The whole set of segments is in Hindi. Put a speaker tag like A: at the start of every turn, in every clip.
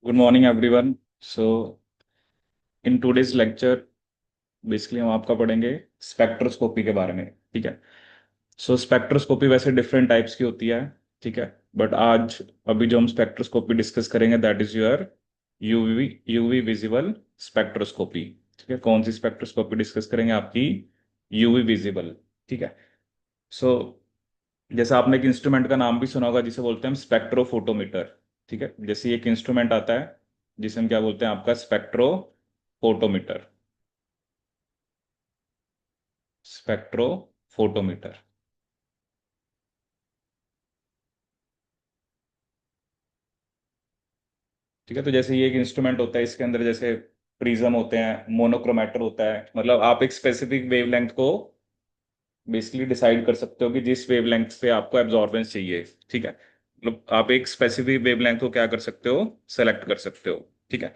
A: Good morning everyone. So in today's lecture basically हम आपका पढ़ेंगे स्पेक्ट्रोस्कोपी के बारे में। ठीक है। सो स्पेक्ट्रोस्कोपी वैसे डिफरेंट टाइप्स की होती है। ठीक है। बट आज अभी जो हम स्पेक्ट्रोस्कोपी डिस्कस करेंगे that is your UV UV visible spectroscopy. ठीक है। कौन सी स्पेक्ट्रोस्कोपी डिस्कस करेंगे? आपकी यूवी विजिबल। ठीक है। सो जैसे आपने एक इंस्ट्रूमेंट का नाम भी सुना होगा जिसे बोलते हैं हम स्पेक्ट्रोफोटोमीटर। ठीक है। जैसे ये एक इंस्ट्रूमेंट आता है जिसे हम क्या बोलते हैं? आपका स्पेक्ट्रोफोटोमीटर। स्पेक्ट्रोफोटोमीटर। ठीक है। तो जैसे ये एक इंस्ट्रूमेंट होता है, इसके अंदर जैसे प्रिज्म होते हैं, मोनोक्रोमेटर होता है, मतलब आप एक स्पेसिफिक वेवलेंथ को बेसिकली डिसाइड कर सकते हो कि जिस वेवलेंथ पे आपको एब्जॉर्बेंस चाहिए। ठीक है। मतलब आप एक स्पेसिफिक वेवलेंथ को क्या कर सकते हो? सेलेक्ट कर सकते हो। ठीक है।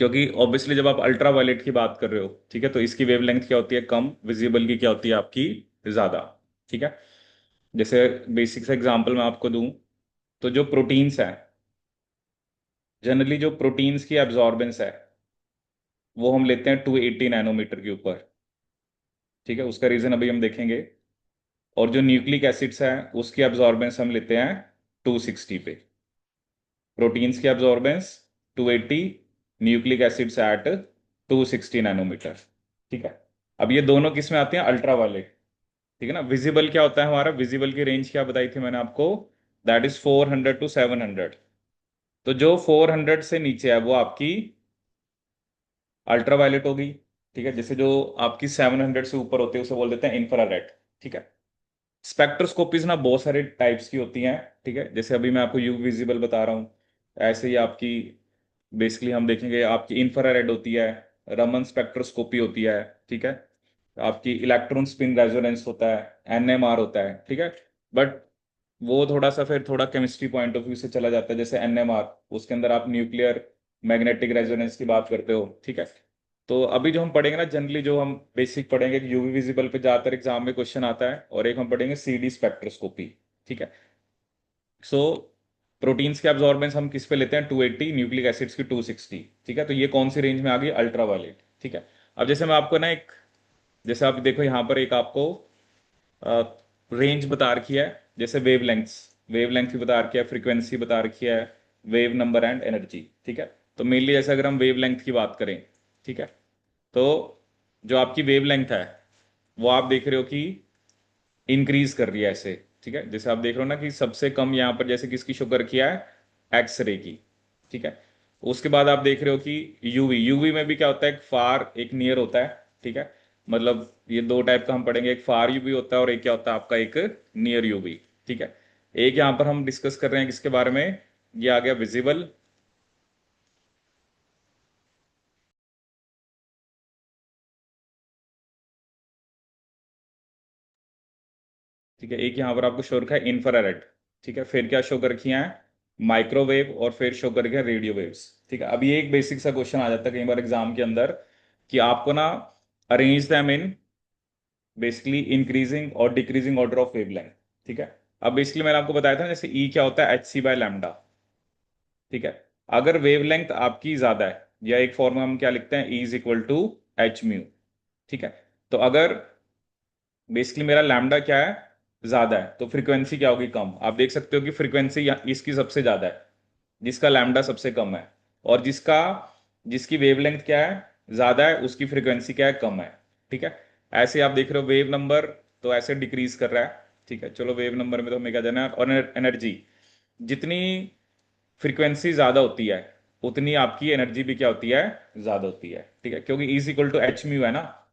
A: क्योंकि ऑब्वियसली जब आप अल्ट्रा वायलेट की बात कर रहे हो, ठीक है, तो इसकी वेवलेंथ क्या होती है? कम। विजिबल की क्या होती है? आपकी ज्यादा। ठीक है। जैसे बेसिक सा एग्जांपल मैं आपको दूं, तो जो प्रोटीन्स है, जनरली जो प्रोटीन्स की एब्जॉर्बेंस है वो हम लेते हैं 280 नैनोमीटर के ऊपर। ठीक है। उसका रीजन अभी हम देखेंगे। और जो न्यूक्लिक एसिड्स है उसकी एब्जॉर्बेंस हम लेते हैं 260 पे। प्रोटीन्स की absorbance 280, nucleic acids at 260 nanometre. ठीक है। अब ये दोनों किस में आते हैं? Ultraviolet. ठीक है ना। विजिबल क्या होता है हमारा? विजिबल की रेंज क्या बताई थी मैंने आपको? That is 400 to 700। तो जो 400 से नीचे है वो आपकी अल्ट्रा वायलेट होगी। ठीक है। जैसे जो आपकी 700 से ऊपर होती है उसे बोल देते हैं इंफ्रारेड। ठीक है। स्पेक्ट्रोस्कोपीज ना बहुत सारे टाइप्स की होती हैं। ठीक है। जैसे अभी मैं आपको यू विजिबल बता रहा हूँ, ऐसे ही आपकी बेसिकली हम देखेंगे आपकी इंफ्रारेड होती है, रमन स्पेक्ट्रोस्कोपी होती है। ठीक है। आपकी इलेक्ट्रॉन स्पिन रेजोनेंस होता है, एनएमआर होता है। ठीक है। बट वो थोड़ा सा फिर थोड़ा केमिस्ट्री पॉइंट ऑफ व्यू से चला जाता है। जैसे एनएमआर, उसके अंदर आप न्यूक्लियर मैग्नेटिक रेजोनेंस की बात करते हो। ठीक है। तो अभी जो हम पढ़ेंगे ना, जनरली जो हम बेसिक पढ़ेंगे, यूवी विजिबल पे ज्यादातर एग्जाम में क्वेश्चन आता है, और एक हम पढ़ेंगे सीडी स्पेक्ट्रोस्कोपी। ठीक है। सो प्रोटीन्स के एब्जॉर्बेंस हम किस पे लेते हैं? 280, न्यूक्लिक एसिड्स की 260। ठीक है। तो ये कौन सी रेंज में आ गई? Ultraviolet. ठीक है। अब जैसे मैं आपको ना एक, जैसे आप देखो यहाँ पर एक आपको रेंज बता रखी है, जैसे वेवलेंथ्स, वेवलेंथ भी बता रखी है, फ्रीक्वेंसी बता रखी है, वेव नंबर एंड एनर्जी। ठीक है। तो मेनली जैसे अगर हम वेवलेंथ की बात करें, ठीक है, तो जो आपकी वेवलेंथ है वो आप देख रहे हो कि इंक्रीज कर रही है ऐसे। ठीक है। जैसे आप देख रहे हो ना कि सबसे कम यहाँ पर जैसे किसकी शो कर किया है? एक्सरे की। ठीक है। उसके बाद आप देख रहे हो कि यूवी, यूवी में भी क्या होता है? एक फार एक नियर होता है। ठीक है। मतलब ये दो टाइप का हम पढ़ेंगे, एक फार यूवी होता है और एक क्या होता है आपका? एक नियर यूवी। ठीक है। एक यहाँ पर हम डिस्कस कर रहे हैं किसके बारे में? ये आ गया विजिबल। ठीक है। एक यहाँ पर आपको शो रखा है इंफ्रारेड। ठीक है। फिर क्या शो कर रखी है? माइक्रोवेव। और फिर शो कर रखा है रेडियो वेव्स। ठीक है। अब ये एक बेसिक सा क्वेश्चन आ जाता है कई बार एग्जाम के अंदर, कि आपको ना arrange them in basically increasing और डिक्रीजिंग ऑर्डर ऑफ वेवलेंथ। ठीक है। अब बेसिकली मैंने आपको बताया था ना, जैसे ई क्या होता है? HC/λ। ठीक है। अगर वेवलेंथ आपकी ज्यादा है, या एक फॉर्मूला हम क्या लिखते हैं? E is equal to H mu. ठीक है। तो अगर बेसिकली मेरा लैम्डा क्या है? ज्यादा है, तो फ्रीक्वेंसी क्या होगी? कम। आप देख सकते हो कि फ्रीक्वेंसी इसकी सबसे ज्यादा है, जिसका लैम्डा सबसे कम है। और जिसकी वेवलेंथ क्या है? ज्यादा है, उसकी फ्रीक्वेंसी क्या है? कम है। ठीक है। ऐसे आप देख रहे हो वेव नंबर तो ऐसे डिक्रीज कर रहा है। ठीक है। चलो वेव नंबर में तो हमें क्या जाना है? और एनर्जी, जितनी फ्रीक्वेंसी ज्यादा होती है उतनी आपकी एनर्जी भी क्या होती है? ज्यादा होती है। ठीक है। क्योंकि is equal to H mu है ना,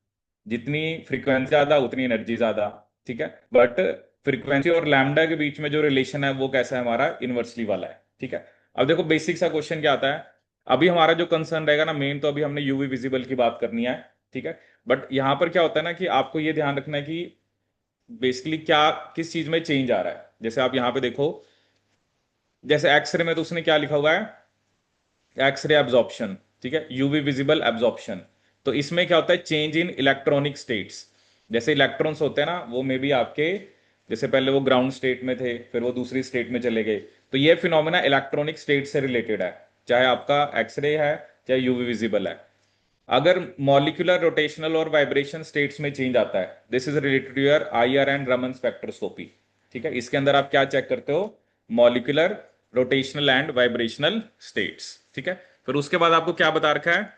A: जितनी फ्रीक्वेंसी ज्यादा उतनी एनर्जी ज्यादा। ठीक है। बट फ्रीक्वेंसी और लैम्डा के बीच में जो रिलेशन है वो कैसा है हमारा? इनवर्सली वाला है। ठीक है। अब देखो बेसिक सा क्वेश्चन क्या आता है। अभी हमारा जो कंसर्न रहेगा ना मेन, तो अभी हमने यूवी विजिबल की बात करनी है। ठीक है। बट यहां पर क्या होता है ना कि आपको ये ध्यान रखना है कि बेसिकली क्या किस चीज में चेंज आ रहा है। जैसे आप यहां पे देखो, जैसे एक्सरे में तो उसने क्या लिखा हुआ है? X ray absorption. ठीक है। UV visible absorption. तो इसमें क्या होता है? Change in electronic states. जैसे इलेक्ट्रॉन्स होते हैं ना, वो मे बी आपके, जैसे पहले वो ग्राउंड स्टेट में थे, फिर वो दूसरी स्टेट में चले गए। तो ये फिनोमेना इलेक्ट्रॉनिक स्टेट से रिलेटेड है। चाहे आपका एक्सरे है चाहे यूवी विजिबल है। अगर मॉलिक्यूलर रोटेशनल और वाइब्रेशन स्टेट्स में चेंज आता है, this is related to your IR and Raman spectroscopy. ठीक है, इसके अंदर आप क्या चेक करते हो? Molecular rotational and vibrational states. ठीक है, फिर उसके बाद आपको क्या बता रखा है?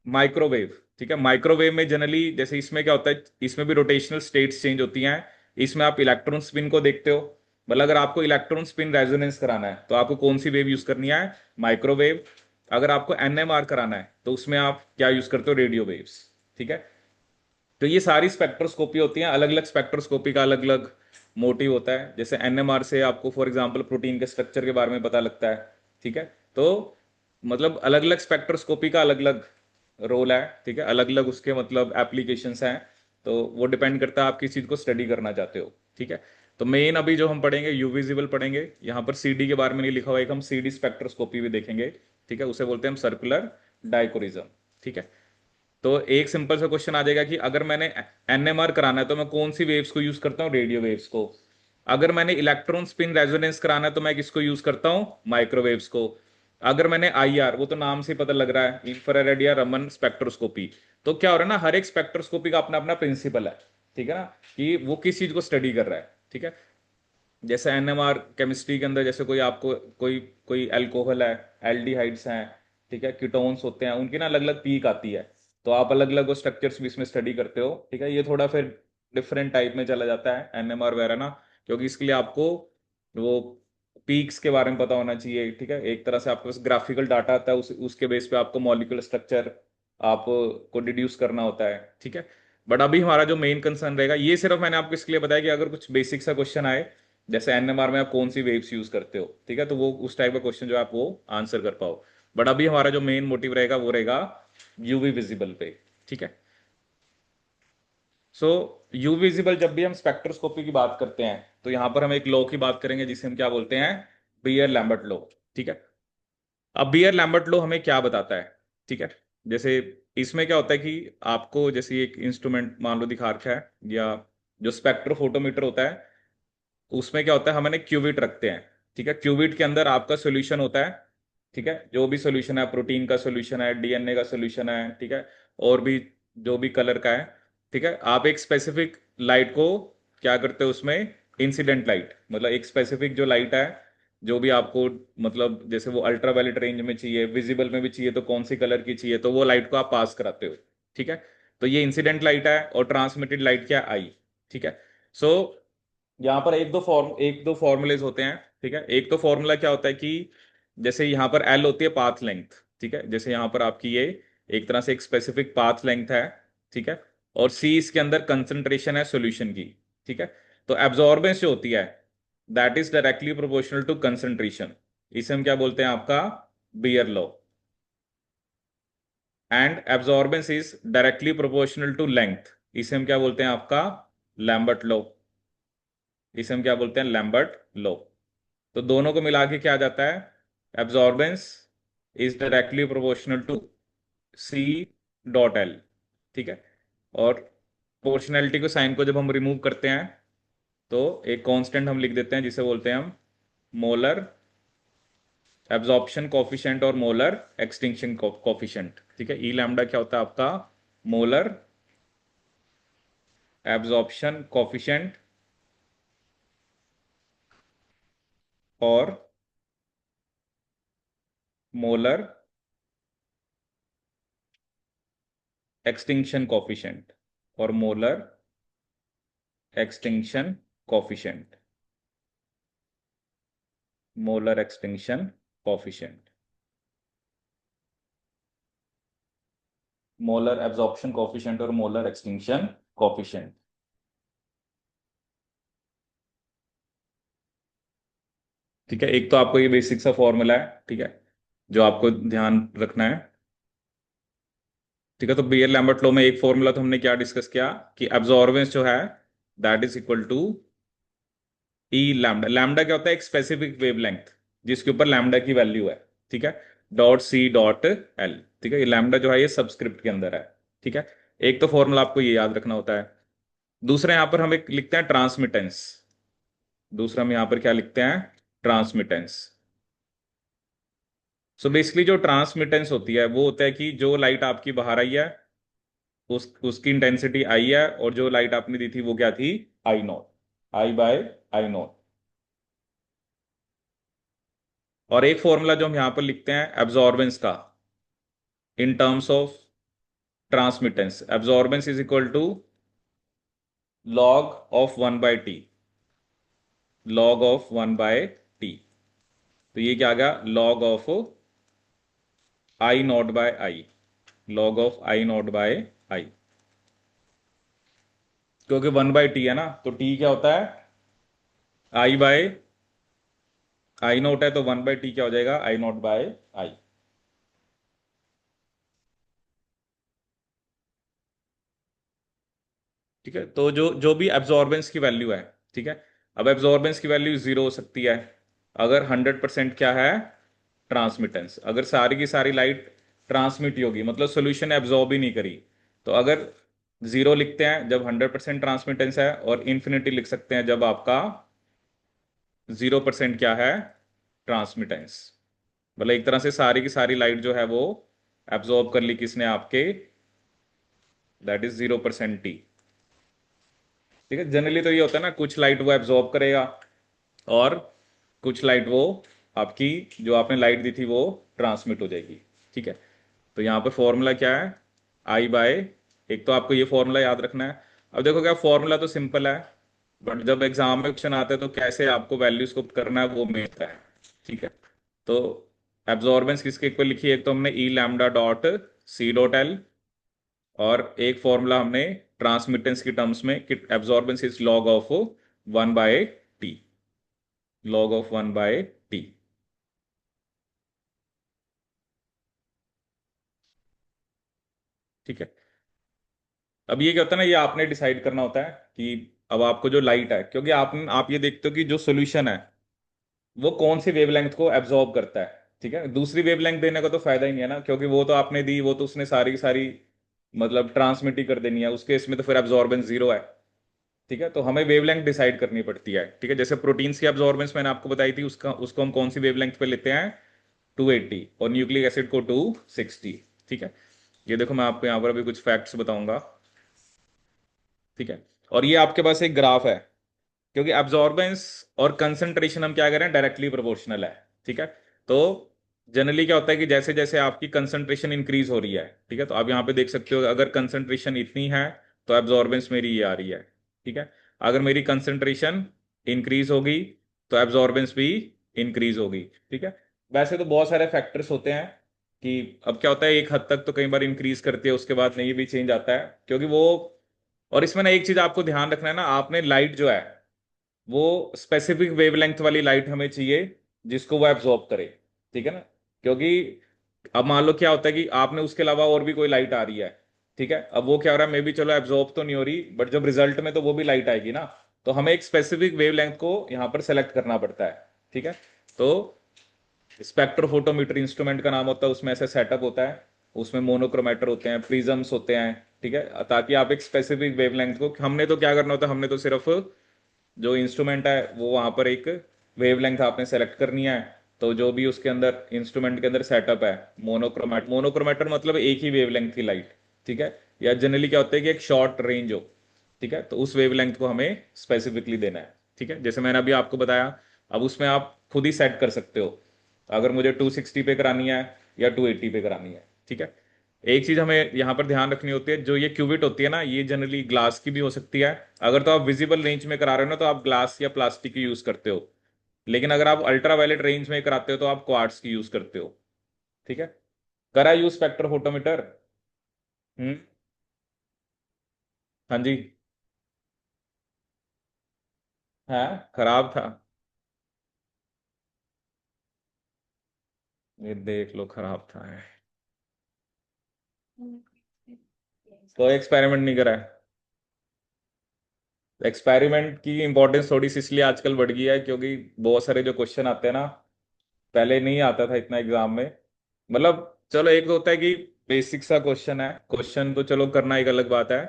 A: माइक्रोवेव। ठीक है, माइक्रोवेव में जनरली जैसे इसमें क्या होता है, इसमें भी रोटेशनल स्टेट्स चेंज होती हैं। इसमें आप इलेक्ट्रॉन स्पिन को देखते हो। मतलब अगर आपको इलेक्ट्रॉन स्पिन रेजोनेंस कराना है तो आपको कौन सी वेव यूज करनी है? माइक्रोवेव। अगर आपको NMR कराना है तो उसमें आप क्या यूज करते हो? Radio waves. ठीक है, तो ये सारी स्पेक्ट्रोस्कोपी होती हैं। अलग अलग स्पेक्ट्रोस्कोपी का अलग अलग मोटिव होता है। जैसे NMR से आपको फॉर एग्जांपल प्रोटीन के स्ट्रक्चर के बारे में पता लगता है। ठीक है, तो मतलब अलग अलग स्पेक्ट्रोस्कोपी का अलग अलग रोल है। ठीक है, अलग अलग उसके मतलब एप्लीकेशंस हैं। तो वो डिपेंड करता है आप किस चीज को स्टडी करना चाहते हो। ठीक है, तो मेन अभी जो हम पढ़ेंगे यू विजिबल पढ़ेंगे। यहाँ पर CD के बारे में नहीं लिखा हुआ है, एक हम CD स्पेक्ट्रोस्कोपी भी देखेंगे। ठीक है, उसे बोलते हैं हम सर्कुलर डाइकोरिज्म। ठीक है, तो एक सिंपल सा क्वेश्चन आ जाएगा कि अगर मैंने NMR कराना है तो मैं कौन सी वेव्स को यूज करता हूँ? रेडियो वेव्स को। अगर मैंने इलेक्ट्रॉन स्पिन रेजोनेंस कराना है तो मैं किसको यूज करता हूँ? माइक्रोवेव्स को। अगर मैंने IR, वो तो नाम से ही पता लग रहा है, इंफ्रारेड या रमन स्पेक्ट्रोस्कोपी। तो क्या हो रहा है ना, हर एक स्पेक्ट्रोस्कोपी का अपना अपना प्रिंसिपल है। ठीक है ना, कि वो किस चीज को स्टडी कर रहा है। ठीक है, जैसे NMR केमिस्ट्री के अंदर जैसे कोई आपको कोई कोई अल्कोहल है, एल्डिहाइड्स हैं, ठीक है, कीटोन्स होते हैं, उनकी ना अलग अलग पीक आती है। तो आप अलग अलग वो स्ट्रक्चर्स भी इसमें स्टडी करते हो। ठीक है, ये थोड़ा फिर डिफरेंट टाइप में चला जाता है NMR वगैरह ना, क्योंकि इसके लिए आपको वो पीक्स के बारे में पता होना चाहिए। ठीक है, एक तरह से आपके पास ग्राफिकल डाटा आता है, उसके बेस पे आपको मॉलिक्यूलर स्ट्रक्चर आपको डिड्यूस करना होता है। ठीक है, बट अभी हमारा जो मेन कंसर्न रहेगा, ये सिर्फ मैंने आपको इसके लिए बताया कि अगर कुछ बेसिक सा क्वेश्चन आए जैसे NMR में आप कौन सी वेव्स यूज करते हो, ठीक है, तो वो उस टाइप का क्वेश्चन जो आप वो आंसर कर पाओ। बट अभी हमारा जो मेन मोटिव रहेगा वो रहेगा यूवी विजिबल पे। ठीक है, सो यूवी विजिबल, जब भी हम स्पेक्ट्रोस्कोपी की बात करते हैं तो यहां पर हम एक लॉ की बात करेंगे जिसे हम क्या बोलते हैं? Beer Lambert law. ठीक है, अब बियर लैम्बर्ट लॉ हमें क्या बताता है? ठीक है, जैसे इसमें क्या होता है कि आपको जैसे एक इंस्ट्रूमेंट मान लो दिखा रखा है, या जो स्पेक्ट्रोफोटोमीटर होता है उसमें क्या होता है, हम क्यूबिट रखते हैं। ठीक है, क्यूबिट के अंदर आपका सोल्यूशन होता है। ठीक है, जो भी सोल्यूशन है, प्रोटीन का सोल्यूशन है, DNA का सोल्यूशन है, ठीक है, और भी जो भी कलर का है। ठीक है, आप एक स्पेसिफिक लाइट को क्या करते हो उसमें? इंसिडेंट लाइट, मतलब एक स्पेसिफिक जो लाइट है, जो भी आपको मतलब जैसे वो अल्ट्रावायलेट रेंज में चाहिए, विजिबल में भी चाहिए, तो कौन सी कलर की चाहिए, तो वो लाइट को आप पास कराते हो। ठीक है, तो ये इंसिडेंट लाइट है, और ट्रांसमिटेड लाइट क्या? आई। ठीक है, सो यहाँ पर एक दो फॉर्मूलेज होते हैं। ठीक है, एक तो फॉर्मूला क्या होता है कि जैसे यहाँ पर L होती है पाथ लेंथ। ठीक है, जैसे यहाँ पर आपकी ये एक तरह से एक स्पेसिफिक पाथ लेंथ है। ठीक है, और C इसके अंदर कंसंट्रेशन है सॉल्यूशन की। ठीक है, तो एब्जॉर्बेंस जो होती है that is directly proportional to concentration. इसे हम क्या बोलते हैं? आपका Beer law. And absorbance is directly proportional to length. इसे हम क्या बोलते हैं? आपका लैम्बर्ट लॉ। इसे हम क्या बोलते हैं? Lambert law. तो दोनों को मिला के क्या आ जाता है? Absorbance is directly proportional to C.L। ठीक है, और प्रोपोर्शनैलिटी को साइन को जब हम रिमूव करते हैं तो एक कांस्टेंट हम लिख देते हैं जिसे बोलते हैं हम मोलर एब्जॉर्प्शन कोफिशिएंट और मोलर एक्सटिंक्शन कोफिशिएंट। ठीक है, ई लैम्डा क्या होता है आपका? मोलर एब्जॉर्प्शन कोफिशिएंट और मोलर एक्सटिंक्शन कोफिशिएंट, और molar extinction coefficient, molar extinction coefficient, molar absorption coefficient और मोलर एक्सटिंक्शन कोफिशिएंट। ठीक है, एक तो आपको ये बेसिक सा फॉर्मूला है। ठीक है, जो आपको ध्यान रखना है। ठीक है, तो बियर लैम्बर्ट लॉ में एक फॉर्मूला तो हमने क्या डिस्कस किया कि एब्जॉर्बेंस जो है that is equal to E lambda. Lambda क्या होता है? एक स्पेसिफिक वेवलेंथ जिसके ऊपर लैम्डा की वैल्यू है। ठीक है, .C.L। ठीक है, ये लैम्डा जो है ये सबस्क्रिप्ट के अंदर है। ठीक है, एक तो फॉर्मूला आपको ये याद रखना होता है। दूसरा यहां पर हम एक लिखते हैं ट्रांसमिटेंस। दूसरा हम यहां पर क्या लिखते हैं? ट्रांसमिटेंस। सो बेसिकली जो ट्रांसमिटेंस होती है वो होता है कि जो लाइट आपकी बाहर आई है उसकी इंटेंसिटी आई है, और जो लाइट आपने दी थी वो क्या थी, I nought, I by I nought. और एक फॉर्मूला जो हम यहां पर लिखते हैं एब्जॉर्बेंस का, in terms of transmittance, absorbance is equal to log of 1/t, log of 1/t। तो ये क्या आ गया, log of I nought by I, log of I nought by I. क्योंकि 1/t है ना, तो t क्या होता है, आई बाय आई नॉट है, तो 1/t क्या हो जाएगा, आई नॉट बाय आई। ठीक है, तो जो जो भी एब्जॉर्बेंस की वैल्यू है, ठीक है, अब एब्जॉर्बेंस की वैल्यू जीरो हो सकती है अगर 100% क्या है, ट्रांसमिटेंस, अगर सारी की सारी लाइट ट्रांसमिट ही होगी, मतलब सोल्यूशन एब्जॉर्ब ही नहीं करी। तो अगर जीरो लिखते हैं जब 100% ट्रांसमिटेंस है, और इन्फिनिटी लिख सकते हैं जब आपका 0% क्या है, ट्रांसमिटेंस। मतलब एक तरह से सारी की सारी लाइट जो है वो एब्जॉर्ब कर ली किसने, आपके, दैट इज 0% टी। ठीक है, जनरली तो ये होता है ना, कुछ लाइट वो एब्जॉर्ब करेगा और कुछ लाइट वो आपकी, जो आपने लाइट दी थी वो ट्रांसमिट हो जाएगी। ठीक है, तो यहाँ पे फॉर्मूला क्या है, आई बाय, एक तो आपको ये फॉर्मूला याद रखना है। अब देखो क्या, फॉर्मूला तो सिंपल है, बट जब एग्जाम में क्वेश्चन आते हैं तो कैसे आपको वैल्यूज को करना है वो मेन है। ठीक है, तो एब्जॉर्बेंस किसके इक्वल लिखी है, एक तो हमने E lambda dot C dot L, और एक फॉर्मूला हमने ट्रांसमिटेंस की टर्म्स में कि absorbance is log of 1/t, log of 1/t। ठीक है, अब ये क्या होता है ना, ये आपने डिसाइड करना होता है कि अब आपको जो लाइट है, क्योंकि आप ये देखते हो कि जो सोल्यूशन है वो कौन सी वेवलेंथ को एब्जॉर्ब करता है। ठीक है, दूसरी वेवलेंथ देने का तो फायदा ही नहीं है ना, क्योंकि वो तो आपने दी, वो तो उसने सारी की सारी मतलब ट्रांसमिट ही कर देनी है, उसके इसमें तो फिर एब्जॉर्बेंस जीरो है। ठीक है, तो हमें वेवलेंथ डिसाइड करनी पड़ती है। ठीक है, जैसे प्रोटीन्स की एब्जॉर्बेंस मैंने आपको बताई थी, उसका उसको हम कौन सी वेवलेंथ पे लेते हैं, 280, और न्यूक्लिक एसिड को 260। ठीक है, ये देखो मैं आपको यहाँ पर अभी कुछ फैक्ट्स बताऊंगा। ठीक है, और ये आपके पास एक ग्राफ है, क्योंकि एब्जॉर्बेंस और कंसंट्रेशन हम क्या करें, डायरेक्टली प्रोपोर्शनल है। ठीक है, तो जनरली क्या होता है कि जैसे जैसे आपकी कंसंट्रेशन इंक्रीज हो रही है, ठीक है, तो आप यहाँ पे देख सकते हो अगर कंसंट्रेशन इतनी है तो एब्जॉर्बेंस मेरी ये आ रही है। ठीक है, अगर मेरी कंसंट्रेशन इंक्रीज होगी तो एब्जॉर्बेंस भी इंक्रीज होगी। ठीक है, वैसे तो बहुत सारे फैक्टर्स होते हैं कि अब क्या होता है, एक हद तक तो कई बार इंक्रीज करती है, उसके बाद नहीं भी चेंज आता है, क्योंकि वो, और इसमें ना एक चीज आपको ध्यान रखना है ना, आपने लाइट जो है वो स्पेसिफिक वेवलेंथ वाली लाइट हमें चाहिए जिसको वो एब्जॉर्ब करे। ठीक है ना, क्योंकि अब मान लो क्या होता है कि आपने उसके अलावा और भी कोई लाइट आ रही है, ठीक है, अब वो क्या हो रहा है, मे बी चलो एब्जॉर्ब तो नहीं हो रही, बट जब रिजल्ट में तो वो भी लाइट आएगी ना, तो हमें एक स्पेसिफिक वेवलेंथ को यहाँ पर सेलेक्ट करना पड़ता है। ठीक है, तो स्पेक्ट्रोफोटोमीटर इंस्ट्रूमेंट का नाम होता है, उसमें ऐसा सेटअप होता है, उसमें मोनोक्रोमेटर होते हैं, प्रिज्म्स होते हैं। ठीक है, ताकि आप एक स्पेसिफिक वेवलेंथ को, हमने तो क्या करना होता है, हमने तो सिर्फ जो इंस्ट्रूमेंट है वो वहां पर एक वेवलेंथ आपने सेलेक्ट करनी है, तो जो भी उसके अंदर इंस्ट्रूमेंट के अंदर सेटअप है, मोनोक्रोमेटर मतलब एक ही वेवलेंथ की लाइट। ठीक है, या जनरली क्या होता है कि एक शॉर्ट रेंज हो। ठीक है, तो उस वेवलेंथ को हमें स्पेसिफिकली देना है। ठीक है, जैसे मैंने अभी आपको बताया, अब उसमें आप खुद ही सेट कर सकते हो, अगर मुझे 260 पे करानी है या 280 पे करानी है। ठीक है, एक चीज हमें यहां पर ध्यान रखनी होती है, जो ये क्यूबिट होती है ना, ये जनरली ग्लास की भी हो सकती है, अगर तो आप विजिबल रेंज में करा रहे हो ना तो आप ग्लास या प्लास्टिक की यूज करते हो, लेकिन अगर आप अल्ट्रा वायलेट रेंज में कराते हो तो आप क्वार्ट्ज की यूज करते हो। ठीक है, करा यूज स्पेक्ट्रोफोटोमीटर। हम्म, हाँ जी, है, खराब था, ये देख लो खराब था है। तो एक्सपेरिमेंट नहीं करा है। एक्सपेरिमेंट की इंपॉर्टेंस थोड़ी सी इसलिए आजकल बढ़ गई है, क्योंकि बहुत सारे जो क्वेश्चन आते हैं ना, पहले नहीं आता था इतना एग्जाम में। मतलब चलो, एक तो होता है कि बेसिक सा क्वेश्चन है, क्वेश्चन तो चलो करना एक अलग बात है,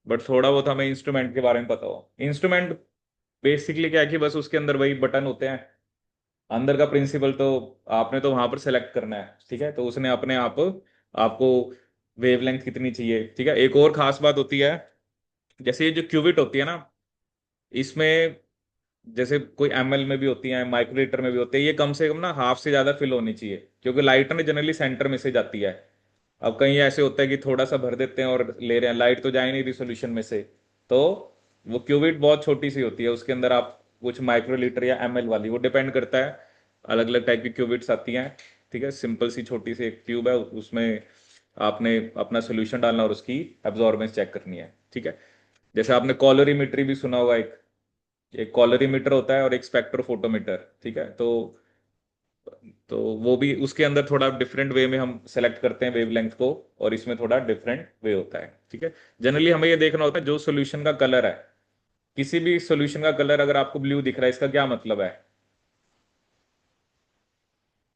A: बट थोड़ा बहुत हमें इंस्ट्रूमेंट के बारे में पता हो। इंस्ट्रूमेंट बेसिकली क्या है कि बस उसके अंदर वही बटन होते हैं, अंदर का प्रिंसिपल तो आपने तो वहां पर सेलेक्ट करना है, ठीक है, तो उसने अपने आप आपको वेवलेंथ कितनी चाहिए, ठीक है। एक और खास बात होती है, जैसे ये जो क्यूबिट होती है ना, इसमें जैसे कोई एमएल में भी होती है, माइक्रोलीटर में भी होती है, ये कम से कम ना हाफ से ज्यादा फिल होनी चाहिए, क्योंकि लाइट में जनरली सेंटर में से जाती है। अब कहीं ऐसे होता है कि थोड़ा सा भर देते हैं और ले रहे हैं, लाइट तो जा ही नहीं रही सोल्यूशन में से, तो वो क्यूबिट बहुत छोटी सी होती है, उसके अंदर आप कुछ माइक्रोलीटर या एमएल वाली, वो डिपेंड करता है, अलग अलग टाइप की क्यूबिट्स आती हैं, ठीक है। सिंपल सी छोटी सी एक ट्यूब है, उसमें आपने अपना सोल्यूशन डालना और उसकी एब्जॉर्बेंस चेक करनी है, ठीक है। जैसे आपने कॉलरीमेट्री भी सुना होगा, एक कॉलरीमीटर होता है और एक स्पेक्ट्रोफोटोमीटर, ठीक है। तो वो भी उसके अंदर थोड़ा डिफरेंट वे में हम सेलेक्ट करते हैं वेवलेंथ को, और इसमें थोड़ा डिफरेंट वे होता है, ठीक है। जनरली हमें ये देखना होता है जो सॉल्यूशन का कलर है, किसी भी सॉल्यूशन का कलर अगर आपको ब्लू दिख रहा है, इसका क्या मतलब है?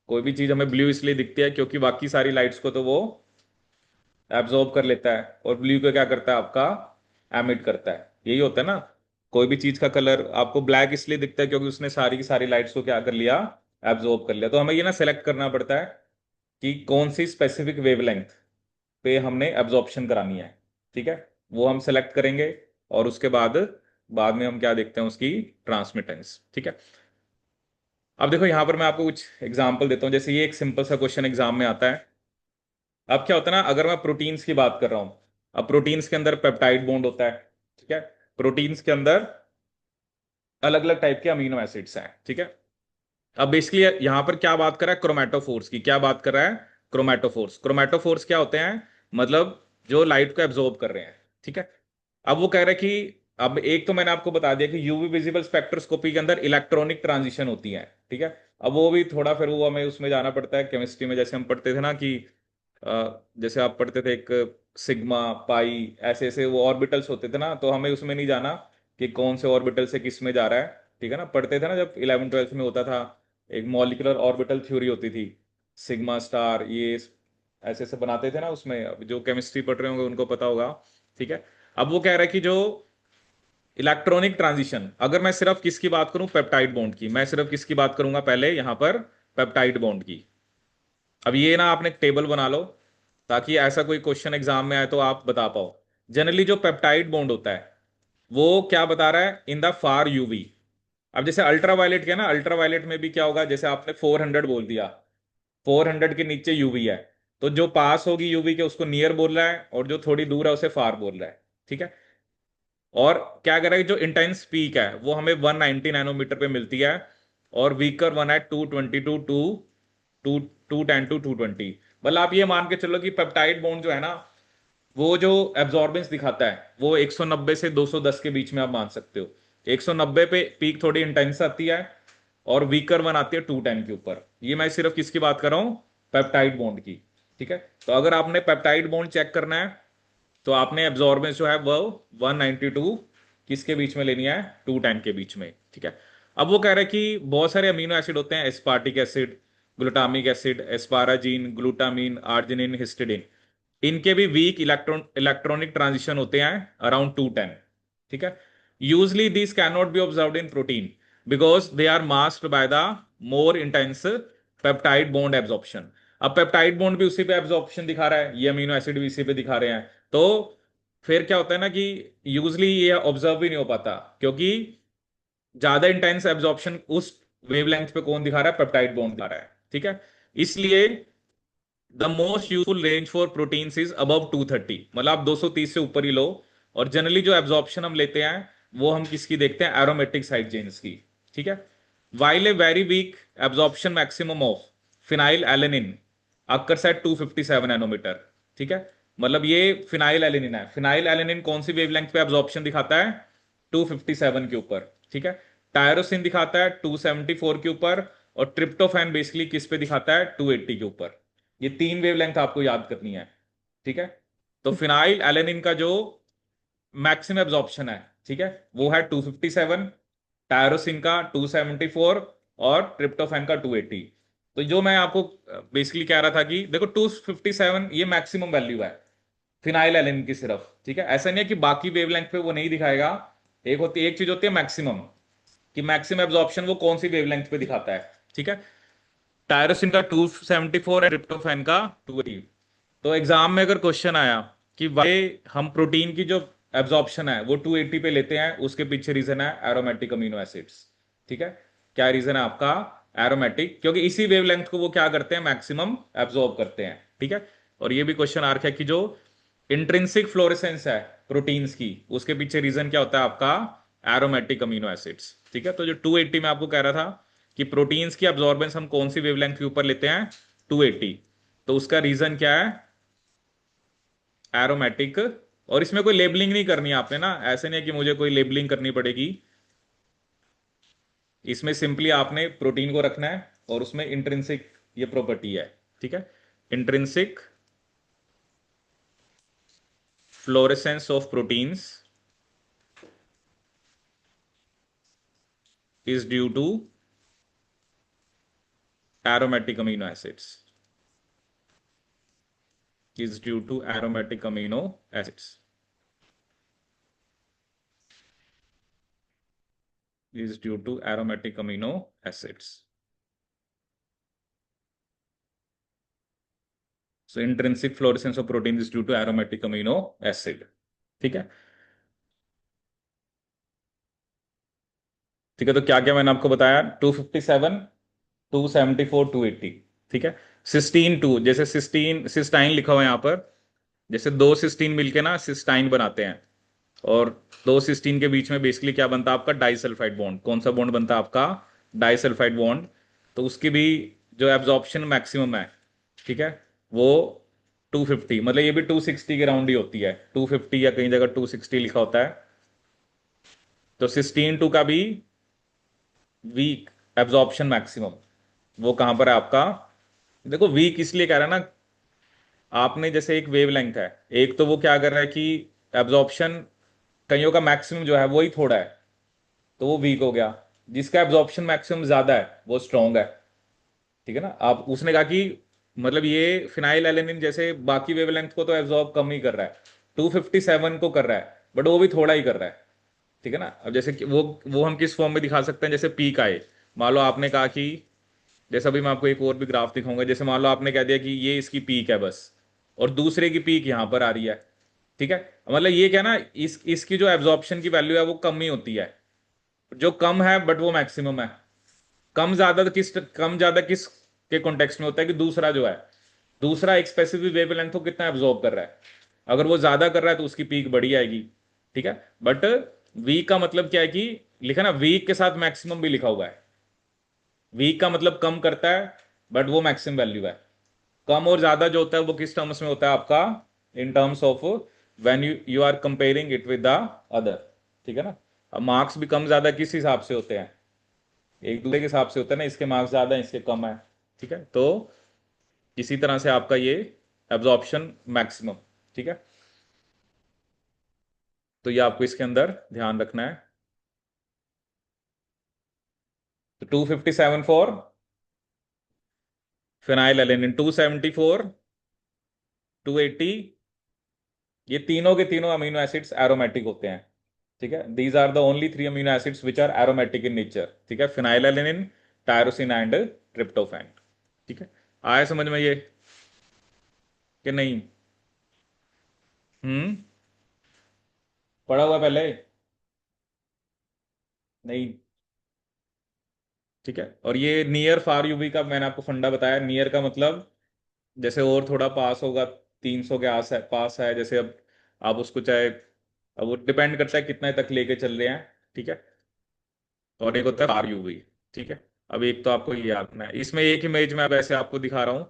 A: कोई भी चीज हमें ब्लू इसलिए दिखती है क्योंकि बाकी सारी लाइट्स को तो वो एब्जॉर्ब कर लेता है, और ब्लू को क्या करता है आपका, एमिट करता है, यही होता है ना। कोई भी चीज का कलर आपको ब्लैक इसलिए दिखता है क्योंकि उसने सारी की सारी लाइट्स को क्या कर लिया, एब्जॉर्ब कर लिया। तो हमें ये ना सेलेक्ट करना पड़ता है कि कौन सी स्पेसिफिक वेवलेंथ पे हमने एब्जॉर्प्शन करानी है, ठीक है। वो हम सेलेक्ट करेंगे, और उसके बाद बाद में हम क्या देखते हैं, उसकी ट्रांसमिटेंस, ठीक है। अब देखो यहाँ पर मैं आपको कुछ एग्जांपल देता हूँ, जैसे ये एक सिंपल सा क्वेश्चन एग्जाम में आता है। अब क्या होता है ना, अगर मैं प्रोटीन्स की बात कर रहा हूँ, अब प्रोटीन्स के अंदर पेप्टाइड बॉन्ड होता है, ठीक है। प्रोटीन्स के अंदर अलग अलग टाइप के अमीनो एसिड्स हैं, ठीक है। अब बेसिकली यहां पर क्या बात कर रहा है, क्रोमेटोफोर्स की क्या बात कर रहा है, क्रोमेटोफोर्स। क्रोमेटोफोर्स क्या होते हैं, मतलब जो लाइट को एब्जॉर्ब कर रहे हैं, ठीक है। अब वो कह रहे हैं कि अब एक तो मैंने आपको बता दिया कि यूवी विजिबल स्पेक्ट्रोस्कोपी के अंदर इलेक्ट्रॉनिक ट्रांजिशन होती है, ठीक है। अब वो भी थोड़ा फिर वो हमें उसमें जाना पड़ता है केमिस्ट्री में, जैसे हम पढ़ते थे ना कि जैसे आप पढ़ते थे एक सिग्मा पाई, ऐसे ऐसे वो ऑर्बिटल्स होते थे ना, तो हमें उसमें नहीं जाना कि कौन से ऑर्बिटल से किस में जा रहा है, ठीक है ना। पढ़ते थे ना जब 11वीं 12वीं में होता था, एक मॉलिक्यूलर ऑर्बिटल थ्योरी होती थी, सिग्मा स्टार, ये ऐसे ऐसे बनाते थे ना उसमें, अब जो केमिस्ट्री पढ़ रहे होंगे उनको पता होगा, ठीक है। अब वो कह रहा है कि जो इलेक्ट्रॉनिक ट्रांजिशन, अगर मैं सिर्फ किसकी बात करूं, पेप्टाइड बॉन्ड की, मैं सिर्फ किसकी बात करूंगा पहले यहां पर, पेप्टाइड बॉन्ड की। अब ये ना आपने एक टेबल बना लो, ताकि ऐसा कोई क्वेश्चन एग्जाम में आए तो आप बता पाओ। जनरली जो पेप्टाइड बॉन्ड होता है वो क्या बता रहा है, इन द फार यूवी। अब जैसे अल्ट्रावायलेट के ना, अल्ट्रावायलेट में भी क्या होगा, जैसे आपने 400 बोल दिया, 400 के नीचे यूवी है, तो जो पास होगी यूवी के उसको नियर बोल रहा है, और जो थोड़ी दूर है उसे फार बोल रहा है, ठीक है। और क्या कर रहा है, जो इंटेंस पीक है वो हमें 190 नैनोमीटर पे मिलती है, और वीकर वन है 220 टू टू 210 टू 220। मतलब आप ये मान के चलो कि पेप्टाइड बॉन्ड जो है ना, वो जो एब्जॉर्बेंस दिखाता है वो 190 से 210 के बीच में आप मान सकते हो। 190 पे पीक थोड़ी इंटेंस आती है, और वीकर वन आती है 210 के ऊपर। ये मैं सिर्फ किसकी बात कर रहा हूँ, पेप्टाइड बॉन्ड की, ठीक है। तो अगर आपने पेप्टाइड बॉन्ड चेक करना है, तो आपने एब्जॉर्बेंस जो है वो 192 किसके बीच में लेनी है, 210 के बीच में, ठीक है। अब वो कह रहे हैं कि बहुत सारे अमीनो एसिड होते हैं, aspartic acid, glutamic acid, asparagine, glutamine, arginine, histidine, इनके भी वीक इलेक्ट्रॉनिक ट्रांजिशन होते हैं अराउंड 210, ठीक है। Usually this can not be observed in protein because they are masked by the more intense peptide bond absorption. अब पेप्टाइड बॉन्ड भी उसी पे एब्जॉर्प्शन दिखा रहा है, ये अमीनो एसिड भी इसी पे दिखा रहे हैं, तो फिर क्या होता है ना कि यूजली ये ऑब्जर्व भी नहीं हो पाता, क्योंकि ज्यादा इंटेंस एब्जॉर्प्शन उस वेवलेंथ पे कौन दिखा रहा है, पेप्टाइड बॉन्ड दिखा रहा है, ठीक है। इसलिए the most useful range for proteins is above 230, मतलब आप 230 से ऊपर ही लो। और जनरली जो एब्जॉर्प्शन हम लेते हैं वो हम किसकी देखते हैं, एरोमेटिक साइड चेन्स की, ठीक है। While a very weak absorption maximum of phenylalanine occurs at 257 nanometre, ठीक है। मतलब ये फिनाइल एलेनिन है, फिनाइल एलेनिन कौन सी वेवलेंथ पे एब्जॉर्प्शन दिखाता है, 257 के ऊपर, ठीक है। टायरोसिन दिखाता है 274 के ऊपर, और ट्रिप्टोफैन बेसिकली किस पे दिखाता है, 280 के ऊपर। ये तीन वेवलेंथ आपको याद करनी है, ठीक है। तो फिनाइल एलेनिन का जो मैक्सिमम एब्जॉर्प्शन है, ठीक है, वो है 257, टायरोसिन का 274, और ट्रिप्टोफैन का 280। तो जो मैं आपको बेसिकली कह रहा था कि देखो 257 ये मैक्सिमम वैल्यू है फिनाइल एलेनिन की सिर्फ, ठीक है। ऐसा नहीं है कि बाकी वेवलेंथ पे वो नहीं दिखाएगा, एक चीज होती है मैक्सिमम, कि मैक्सिमम एब्जॉर्प्शन वो कौन सी वेवलेंथ पे दिखाता है। ठीक है। टायरोसिन का 274 है, ट्रिप्टोफैन का 280। तो एग्जाम में अगर क्वेश्चन आया कि वाई हम प्रोटीन की जो एब्जॉर्प्शन है वो 280 पे लेते हैं, उसके पीछे रीजन है एरोमेटिक अमीनो एसिड्स। ठीक है। क्या रीजन है आपका? एरोमेटिक, क्योंकि इसी वेवलेंथ को वो क्या करते हैं, मैक्सिमम एब्जॉर्ब करते हैं। ठीक है। और ये भी क्वेश्चन आ रखा है कि जो इंट्रिंसिक फ्लोरेसेंस है प्रोटीन्स की, उसके पीछे रीजन क्या होता है आपका? Aromatic amino acids. ठीक है। तो जो 280 में आपको कह रहा था कि प्रोटीन्स की अब्जॉर्बेंस हम कौन सी वेवलेंथ के ऊपर लेते हैं? 280। तो उसका रीजन क्या है? एरोमेटिक। और इसमें कोई लेबलिंग नहीं करनी आपने ना, ऐसे नहीं है कि मुझे कोई लेबलिंग करनी पड़ेगी। इसमें सिंपली आपने प्रोटीन को रखना है और उसमें इंट्रिंसिक ये प्रॉपर्टी है। ठीक है। Intrinsic fluorescence of proteins is due to aromatic amino acids, is due to aromatic amino acids, is due to aromatic amino acids. So intrinsic fluorescence of protein is due to aromatic amino acid. ठीक है। ठीक है। तो क्या क्या मैंने आपको बताया? 257, 274, 280। ठीक है। सिस्टीन टू, जैसे सिस्टीन सिस्टाइन लिखा हुआ है यहां पर, जैसे दो सिस्टीन मिलके ना सिस्टाइन बनाते हैं, और दो सिस्टीन के बीच में बेसिकली क्या बनता है आपका? Disulphide bond. कौन सा बॉन्ड बनता है आपका? Disulphide bond. तो उसकी भी जो एब्जॉर्प्शन मैक्सिमम है, ठीक है, वो 250, मतलब ये भी 260 के राउंड ही होती है, 250 या कहीं जगह 260 लिखा होता है। तो सिस्टीन टू का भी वीक एब्जॉर्प्शन मैक्सिमम वो कहां पर है आपका? देखो वीक इसलिए कह रहा है ना, आपने जैसे एक वेवलेंथ है, एक तो वो क्या कर रहा है कि एब्जॉर्प्शन कईयों का मैक्सिमम जो है वो ही थोड़ा है, तो वो वीक हो गया। जिसका एब्जॉर्प्शन मैक्सिमम ज्यादा है वो स्ट्रॉन्ग है। ठीक है ना। आप उसने कहा कि मतलब ये फिनाइल एलेनिन जैसे बाकी वेवलेंथ को तो एब्जॉर्ब कम ही कर रहा है, 257 को कर रहा है, बट वो भी थोड़ा ही कर रहा है। ठीक है ना। अब जैसे कि वो हम किस फॉर्म में दिखा सकते हैं? जैसे पीक आए, मान लो आपने कहा कि, जैसा अभी मैं आपको एक और भी ग्राफ दिखाऊंगा, जैसे मान लो आपने कह दिया कि ये इसकी पीक है बस, और दूसरे की पीक यहां पर आ रही है। ठीक है। मतलब ये क्या ना, इसकी जो एब्जॉर्प्शन की वैल्यू है वो कम ही होती है, जो कम है बट वो मैक्सिमम है। कम ज्यादा किस के कॉन्टेक्स्ट में होता है कि दूसरा जो है, दूसरा एक स्पेसिफिक वेवलेंथ को कितना एब्जॉर्ब कर रहा है। अगर वो ज्यादा कर रहा है तो उसकी पीक बड़ी आएगी। ठीक है। बट वीक का मतलब क्या है कि, लिखा ना वीक के साथ मैक्सिमम भी लिखा हुआ है। वीक का मतलब कम करता है, बट वो मैक्सिमम वैल्यू है। कम और ज्यादा जो होता है वो किस टर्म्स में होता है आपका? In terms of when you you are comparing it with the other. ठीक है ना। अब मार्क्स भी कम ज्यादा किस हिसाब से होते हैं? एक दूसरे के हिसाब से होता है ना, इसके मार्क्स ज्यादा है, इसके कम है। ठीक है। तो इसी तरह से आपका ये एब्जॉर्प्शन मैक्सिमम। ठीक है। तो ये आपको इसके अंदर ध्यान रखना है। तो 257 फॉर फिनाइल एलेनिन, 274, 280, ये तीनों के तीनों अमीनो एसिड्स एरोमेटिक होते हैं। ठीक है। These are the only three amino acids which are aromatic in nature. ठीक है। Phenylalanine, tyrosine and tryptophan. ठीक है। आया समझ में ये कि नहीं? हम्म। पढ़ा हुआ पहले? नहीं। ठीक है। और ये नियर फार यूवी का मैंने आपको फंडा बताया। नियर का मतलब जैसे और थोड़ा पास होगा, 300 के आस है, पास है, जैसे अब आप उसको चाहे, अब वो डिपेंड करता है कितने तक लेके चल रहे हैं। ठीक है। और एक होता है फार यूवी। ठीक है। अब एक तो आपको ये याद रखना है, इसमें एक इमेज में वैसे आपको दिखा रहा हूं,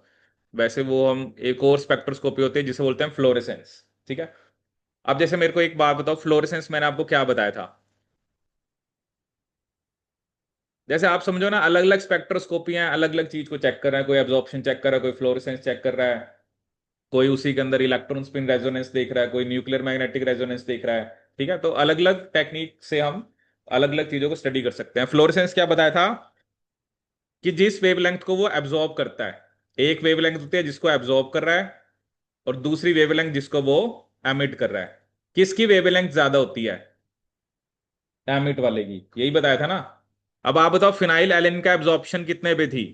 A: वैसे वो हम एक और स्पेक्ट्रोस्कोपी होती है जिसे बोलते हैं फ्लोरेसेंस। ठीक है। अब जैसे मेरे को एक बात बताओ, फ्लोरेसेंस मैंने आपको क्या बताया था? जैसे आप समझो ना, अलग अलग स्पेक्ट्रोस्कोपियां अलग अलग चीज को चेक कर रहे हैं, कोई एब्जॉर्प्शन चेक कर रहा है, कोई फ्लोरेसेंस चेक कर रहा है, कोई उसी के अंदर इलेक्ट्रॉन स्पिन रेजोनेंस देख रहा है, कोई न्यूक्लियर मैग्नेटिक रेजोनेंस देख रहा है। ठीक है। तो अलग अलग टेक्निक से हम अलग अलग चीजों को स्टडी कर सकते हैं। फ्लोरेसेंस क्या बताया था? कि जिस वेवलेंथ को वो एब्जॉर्ब करता है, एक वेवलेंथ होती है जिसको एब्जॉर्ब कर रहा है, और दूसरी वेवलेंथ जिसको वो एमिट कर रहा है। किसकी वेवलेंथ ज्यादा होती है? एमिट वाले की, यही बताया था ना। अब आप बताओ फिनाइल एलिन का एब्जॉर्प्शन कितने पे थी?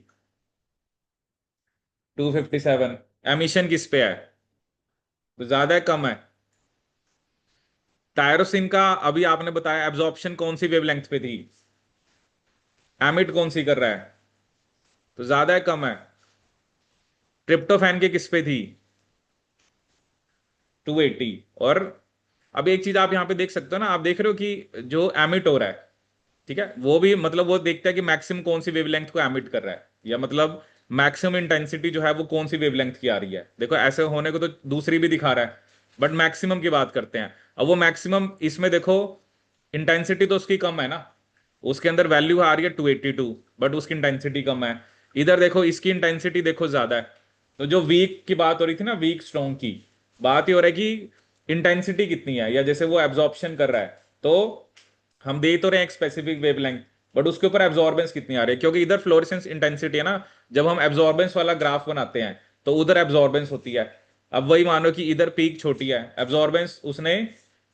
A: 257। एमिशन किस पे है? तो ज्यादा है कम है? टायरोसिन का अभी आपने बताया एब्जॉर्प्शन कौन सी वेवलेंथ पे थी? एमिट कौन सी कर रहा है? तो ज्यादा है कम है? ट्रिप्टोफैन के किस पे थी? 280। और अब एक चीज आप यहां पे देख सकते हो ना, आप देख रहे हो कि जो एमिट हो रहा है, ठीक है, वो भी मतलब वो देखता है कि मैक्सिमम कौन सी वेवलेंथ को एमिट कर रहा है, या मतलब मैक्सिमम इंटेंसिटी जो है वो कौन सी वेवलेंथ की आ रही है। देखो ऐसे होने को तो दूसरी भी दिखा रहा है, बट मैक्सिमम की बात करते हैं। अब वो मैक्सिमम इसमें देखो, इंटेंसिटी तो उसकी कम है ना, उसके अंदर वैल्यू आ रही है 282, बट उसकी इंटेंसिटी कम है। इधर देखो इसकी इंटेंसिटी देखो ज्यादा है। तो जो वीक की बात हो रही थी ना, वीक स्ट्रॉन्ग की, बात ही हो रहा है कि इंटेंसिटी कितनी है, या जैसे वो एब्जॉर्प्शन कर रहा है, तो हम दे तो रहे हैं एक स्पेसिफिक वेवलेंथ, बट उसके ऊपर एब्जॉर्बेंस कितनी आ रही है, क्योंकि इधर फ्लोरेसेंस इंटेंसिटी है ना। जब हम एब्जॉर्बेंस वाला ग्राफ बनाते हैं तो उधर एब्जॉर्बेंस होती है। अब वही मानो कि इधर पीक छोटी है, एब्जॉर्बेंस उसने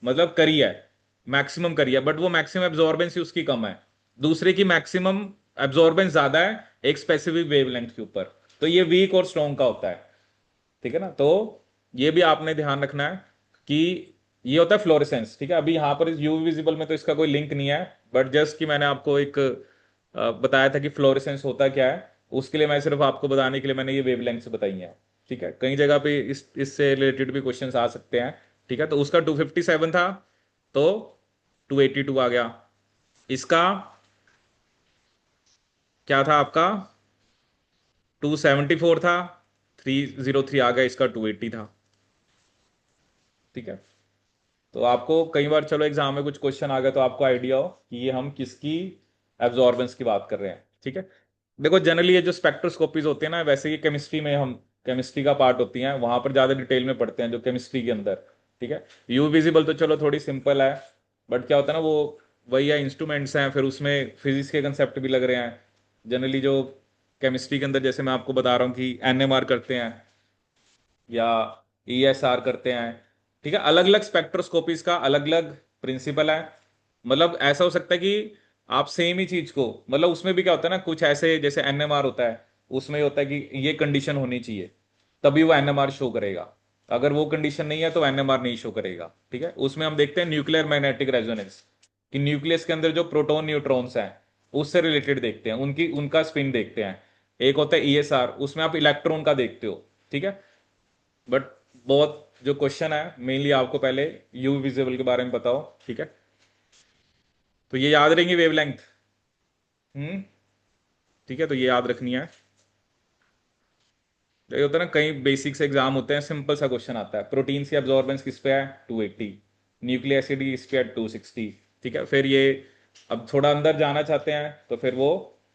A: मतलब करी है, मैक्सिमम करी है, बट वो मैक्सिमम एब्जॉर्बेंस ही उसकी कम है। दूसरे की मैक्सिमम एब्जॉर्बेंस ज्यादा है एक स्पेसिफिक वेवलेंथ के ऊपर। तो ये वीक और स्ट्रॉन्ग का होता है, ठीक है ना। तो ये भी आपने ध्यान रखना है कि ये होता है फ्लोरेसेंस, ठीक है। अभी यहाँ पर यूवी विजिबल में तो इसका कोई लिंक नहीं है, बट जस्ट कि मैंने आपको एक बताया था कि फ्लोरेसेंस होता क्या है, उसके लिए मैं सिर्फ आपको बताने के लिए मैंने ये वेवलेंथ्स बताई हैं, ठीक है। कई जगह पे इससे रिलेटेड भी क्वेश्चंस आ सकते हैं, ठीक है। तो उसका 257 था, तो 282 आ गया। इसका क्या था आपका? 274 था, 303 आ गया, इसका 280 था, ठीक है। तो आपको कई बार चलो एग्जाम में कुछ क्वेश्चन आ गया तो आपको आइडिया हो कि ये हम किसकी एब्जॉर्बेंस की बात कर रहे हैं, ठीक है। देखो जनरली ये जो स्पेक्ट्रोस्कोपीज होते हैं ना, वैसे ये केमिस्ट्री में हम केमिस्ट्री का पार्ट होती हैं, वहां पर ज्यादा डिटेल में पढ़ते हैं जो केमिस्ट्री के अंदर, ठीक है। यू विजिबल तो चलो थोड़ी सिंपल है, बट क्या होता है ना, वो वही है, इंस्ट्रूमेंट्स हैं, फिर उसमें फिजिक्स के कंसेप्ट भी लग रहे हैं। जनरली जो केमिस्ट्री के अंदर जैसे मैं आपको बता रहा हूँ कि एनएमआर करते हैं या ईएसआर करते हैं, ठीक है। अलग अलग स्पेक्ट्रोस्कोपीज का अलग अलग प्रिंसिपल है। मतलब ऐसा हो सकता है कि आप सेम ही चीज को, मतलब उसमें भी क्या होता है ना, कुछ ऐसे जैसे एनएमआर होता है, उसमें होता है कि ये कंडीशन होनी चाहिए तभी वो एनएमआर शो करेगा, अगर वो कंडीशन नहीं है तो एनएमआर नहीं शो करेगा, ठीक है। उसमें हम देखते हैं न्यूक्लियर मैग्नेटिक रेजोनेंस, कि न्यूक्लियस के अंदर जो प्रोटॉन न्यूट्रॉन्स हैं उससे रिलेटेड देखते हैं, उनकी उनका स्पिन देखते हैं। एक होता है ईएसआर, उसमें आप इलेक्ट्रॉन का देखते हो, ठीक है। बट बहुत जो क्वेश्चन है मेनली आपको पहले यू विजिबल के बारे में बताओ, ठीक है। तो ये याद रहेंगी वेवलेंथ। ठीक है, तो ये याद रखनी है। तो ये होता है ना, कई बेसिक्स एग्जाम होते हैं, सिंपल सा क्वेश्चन आता है, प्रोटीन की एब्जॉर्बेंस किस पे है? 280। न्यूक्लिक एसिड इस पे है 260, ठीक है। फिर ये अब थोड़ा अंदर जाना चाहते हैं तो फिर वो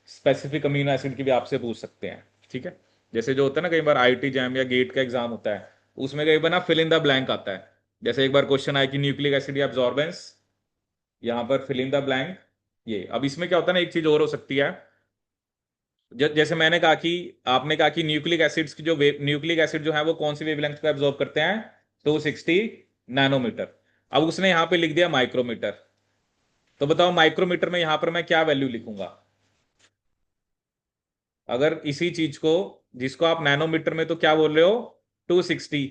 A: स्पेसिफिक अमीनो एसिड की भी आपसे पूछ सकते हैं, ठीक है। जैसे जो होता है ना, कई बार आईटी जैम या गेट का एग्जाम होता है, उसमें कई बार ना फिल इन द ब्लैंक आता है। जैसे एक बार क्वेश्चन आया कि न्यूक्लिक एसिड एब्जॉर्बेंस, यहाँ पर फिल इन द ब्लैंक। ये अब इसमें क्या होता है ना, एक चीज और हो सकती है। जैसे मैंने कहा कि आपने कहा कि न्यूक्लिक एसिड्स की जो न्यूक्लिक एसिड जो है वो कौन सी वेवलेंथ को एब्जॉर्ब करते हैं? 260 नैनोमीटर। अब उसने यहां पे लिख दिया माइक्रोमीटर, तो बताओ माइक्रोमीटर में यहां पर मैं क्या वैल्यू लिखूंगा? अगर इसी चीज को, जिसको आप नैनोमीटर में तो क्या बोल रहे हो, 260,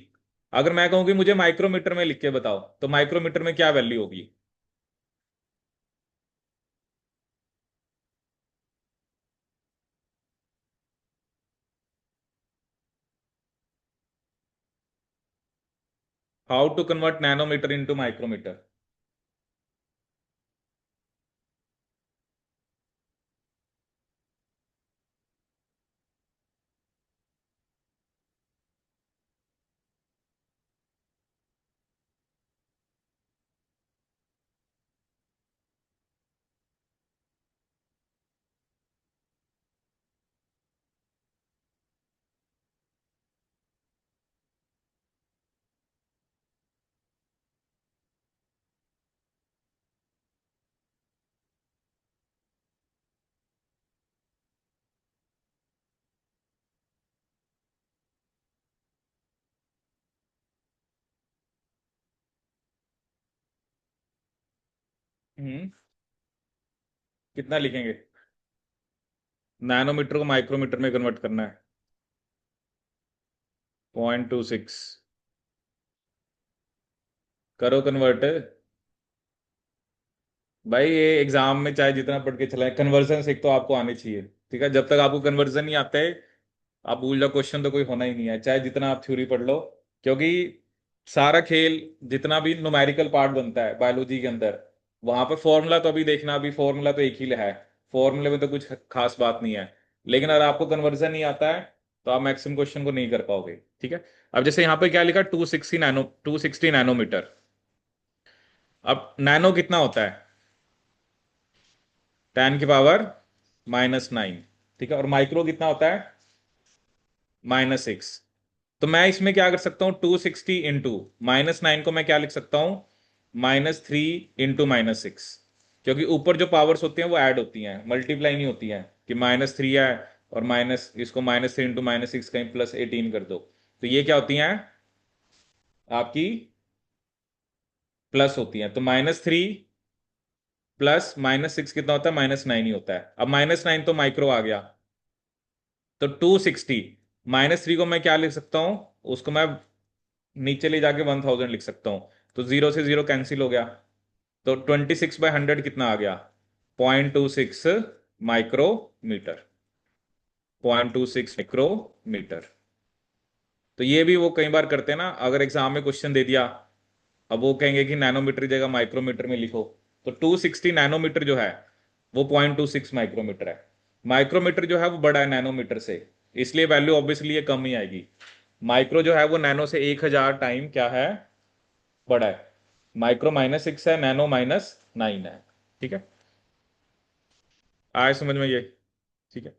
A: अगर मैं कहूं कि मुझे माइक्रोमीटर में लिख के बताओ, तो माइक्रोमीटर में क्या वैल्यू होगी? How to convert nanometre into micrometre? कितना लिखेंगे? नैनोमीटर को माइक्रोमीटर में कन्वर्ट करना है। 0.26। करो कन्वर्ट। भाई ये एग्जाम में चाहे जितना पढ़ के चलाए, कन्वर्जन एक तो आपको आनी चाहिए। ठीक है, जब तक आपको कन्वर्जन नहीं आता है, आप भूल जाओ, क्वेश्चन तो कोई होना ही नहीं है, चाहे जितना आप थ्योरी पढ़ लो। क्योंकि सारा खेल, जितना भी न्यूमेरिकल पार्ट बनता है बायोलॉजी के अंदर, वहां पर फॉर्मूला तो अभी देखना, अभी फॉर्मूला तो एक ही है, फॉर्मूले में तो कुछ खास बात नहीं है। लेकिन अगर आपको कन्वर्जन नहीं आता है, तो आप मैक्सिमम क्वेश्चन को नहीं कर पाओगे। ठीक है। अब जैसे यहाँ पे क्या लिखा, 260 नैनोमीटर। अब नैनो कितना होता है? 10⁻⁻⁹। ठीक है, और माइक्रो कितना होता है? -6। तो मैं इसमें क्या कर सकता हूं, 260 इंटू -9 को मैं क्या लिख सकता हूं, -3 इंटू -6। क्योंकि ऊपर जो पावर्स होती हैं वो ऐड होती हैं, मल्टीप्लाई नहीं होती हैं कि -3 है और माइनस इसको -3 इंटू -6 कहीं +18 कर दो। तो ये क्या होती हैं आपकी, प्लस होती हैं। तो -3 प्लस -6 कितना होता है? -9 ही होता है। अब -9 तो माइक्रो आ गया। तो 260, -3 को मैं क्या लिख सकता हूं, उसको मैं नीचे ले जाके 1000 लिख सकता हूं। तो जीरो से जीरो कैंसिल हो गया। तो 26/100 कितना आ गया? 0.26 माइक्रोमीटर। 0.26 माइक्रोमीटर। तो ये भी वो कई बार करते हैं ना, अगर एग्जाम में क्वेश्चन दे दिया, अब वो कहेंगे कि नैनोमीटर की जगह माइक्रोमीटर में लिखो। तो 260 नैनोमीटर जो है वो 0.26 माइक्रोमीटर है। माइक्रोमीटर जो है वो बड़ा है नैनोमीटर से, इसलिए वैल्यू ऑब्वियसली ये कम ही आएगी। माइक्रो जो है वो नैनो से 1000 टाइम क्या है, बड़ा है। माइक्रो -6 है, नैनो -9 है। ठीक है, आए समझ में ये? ठीक है,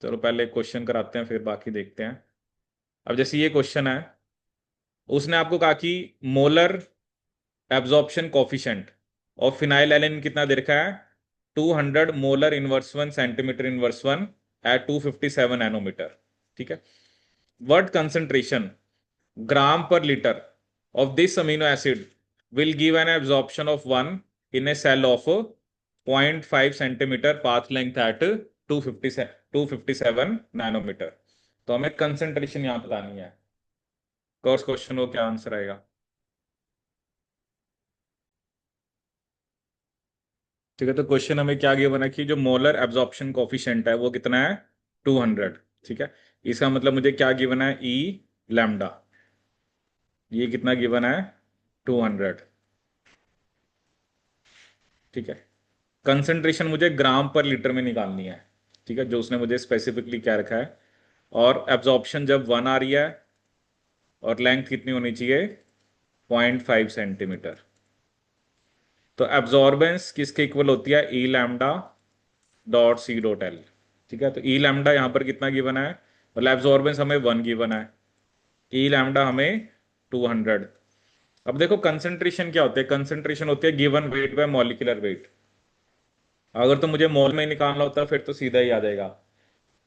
A: चलो पहले क्वेश्चन कराते हैं, फिर बाकी देखते हैं। अब जैसे ये क्वेश्चन है, उसने आपको कहा कि मोलर एब्जॉर्प्शन कोफिशिएंट और फिनाइल एलिन कितना दे रखा है, 200 molar inverse 1 centimetre inverse 1 at 257 nanometre. ठीक है। What concentration, gram per litre, of this amino acid will give an absorption of 1 in a cell of 0.5 centimeter path length at 257 nanometre. तो हमें कंसंट्रेशन यहां बतानी है। फर्स्ट क्वेश्चन को क्या आंसर आएगा? ठीक है, तो क्वेश्चन हमें क्या गिवन है कि जो मोलर एब्जॉर्प्शन कोफिशिएंट है वो कितना है, 200। ठीक है, इसका मतलब मुझे क्या गिवन है, ई लैम्डा। ये कितना गिवन है, 200। ठीक है, कंसंट्रेशन मुझे ग्राम पर लीटर में निकालनी है। ठीक है, जो उसने मुझे स्पेसिफिकली क्या रखा है। और एब्जॉर्प्शन जब 1 आ रही है, और लेंथ कितनी होनी चाहिए, 0.5 सेंटीमीटर। तो एब्जॉर्बेंस किसके इक्वल होती है, E lambda dot C dot L. ठीक है, तो ई लैम्डा यहां पर कितना गिवन है, मतलब एब्जॉर्बेंस हमें 1 गिवन है, ई लैम्डा हमें 200। अब देखो कंसंट्रेशन क्या होते हैं, कंसंट्रेशन होती है given weight by molecular weight. अगर तो मुझे मोल में निकालना होता फिर तो सीधा ही आ जाएगा।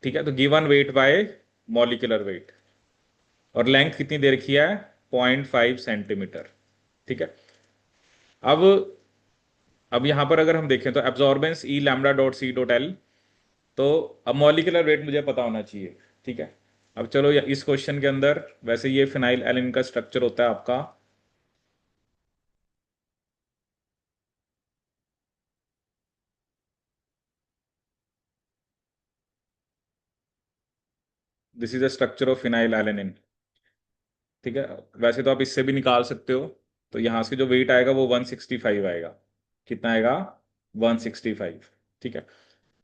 A: ठीक है, तो given weight by molecular weight, और लेंथ कितनी दे रखी है, 0.5 सेंटीमीटर। ठीक है। अब यहां पर अगर हम देखें तो absorbance E lambda dot C dot L, तो अब मॉलिक्यूलर वेट मुझे पता होना चाहिए। ठीक है, अब चलो इस क्वेश्चन के अंदर वैसे ये फिनाइल एलिन का स्ट्रक्चर होता है आपका, this is the structure of phenylalanine. ठीक है, वैसे तो आप इससे भी निकाल सकते हो। तो यहां से जो वेट आएगा वो 165 आएगा। कितना आएगा, 165। ठीक है,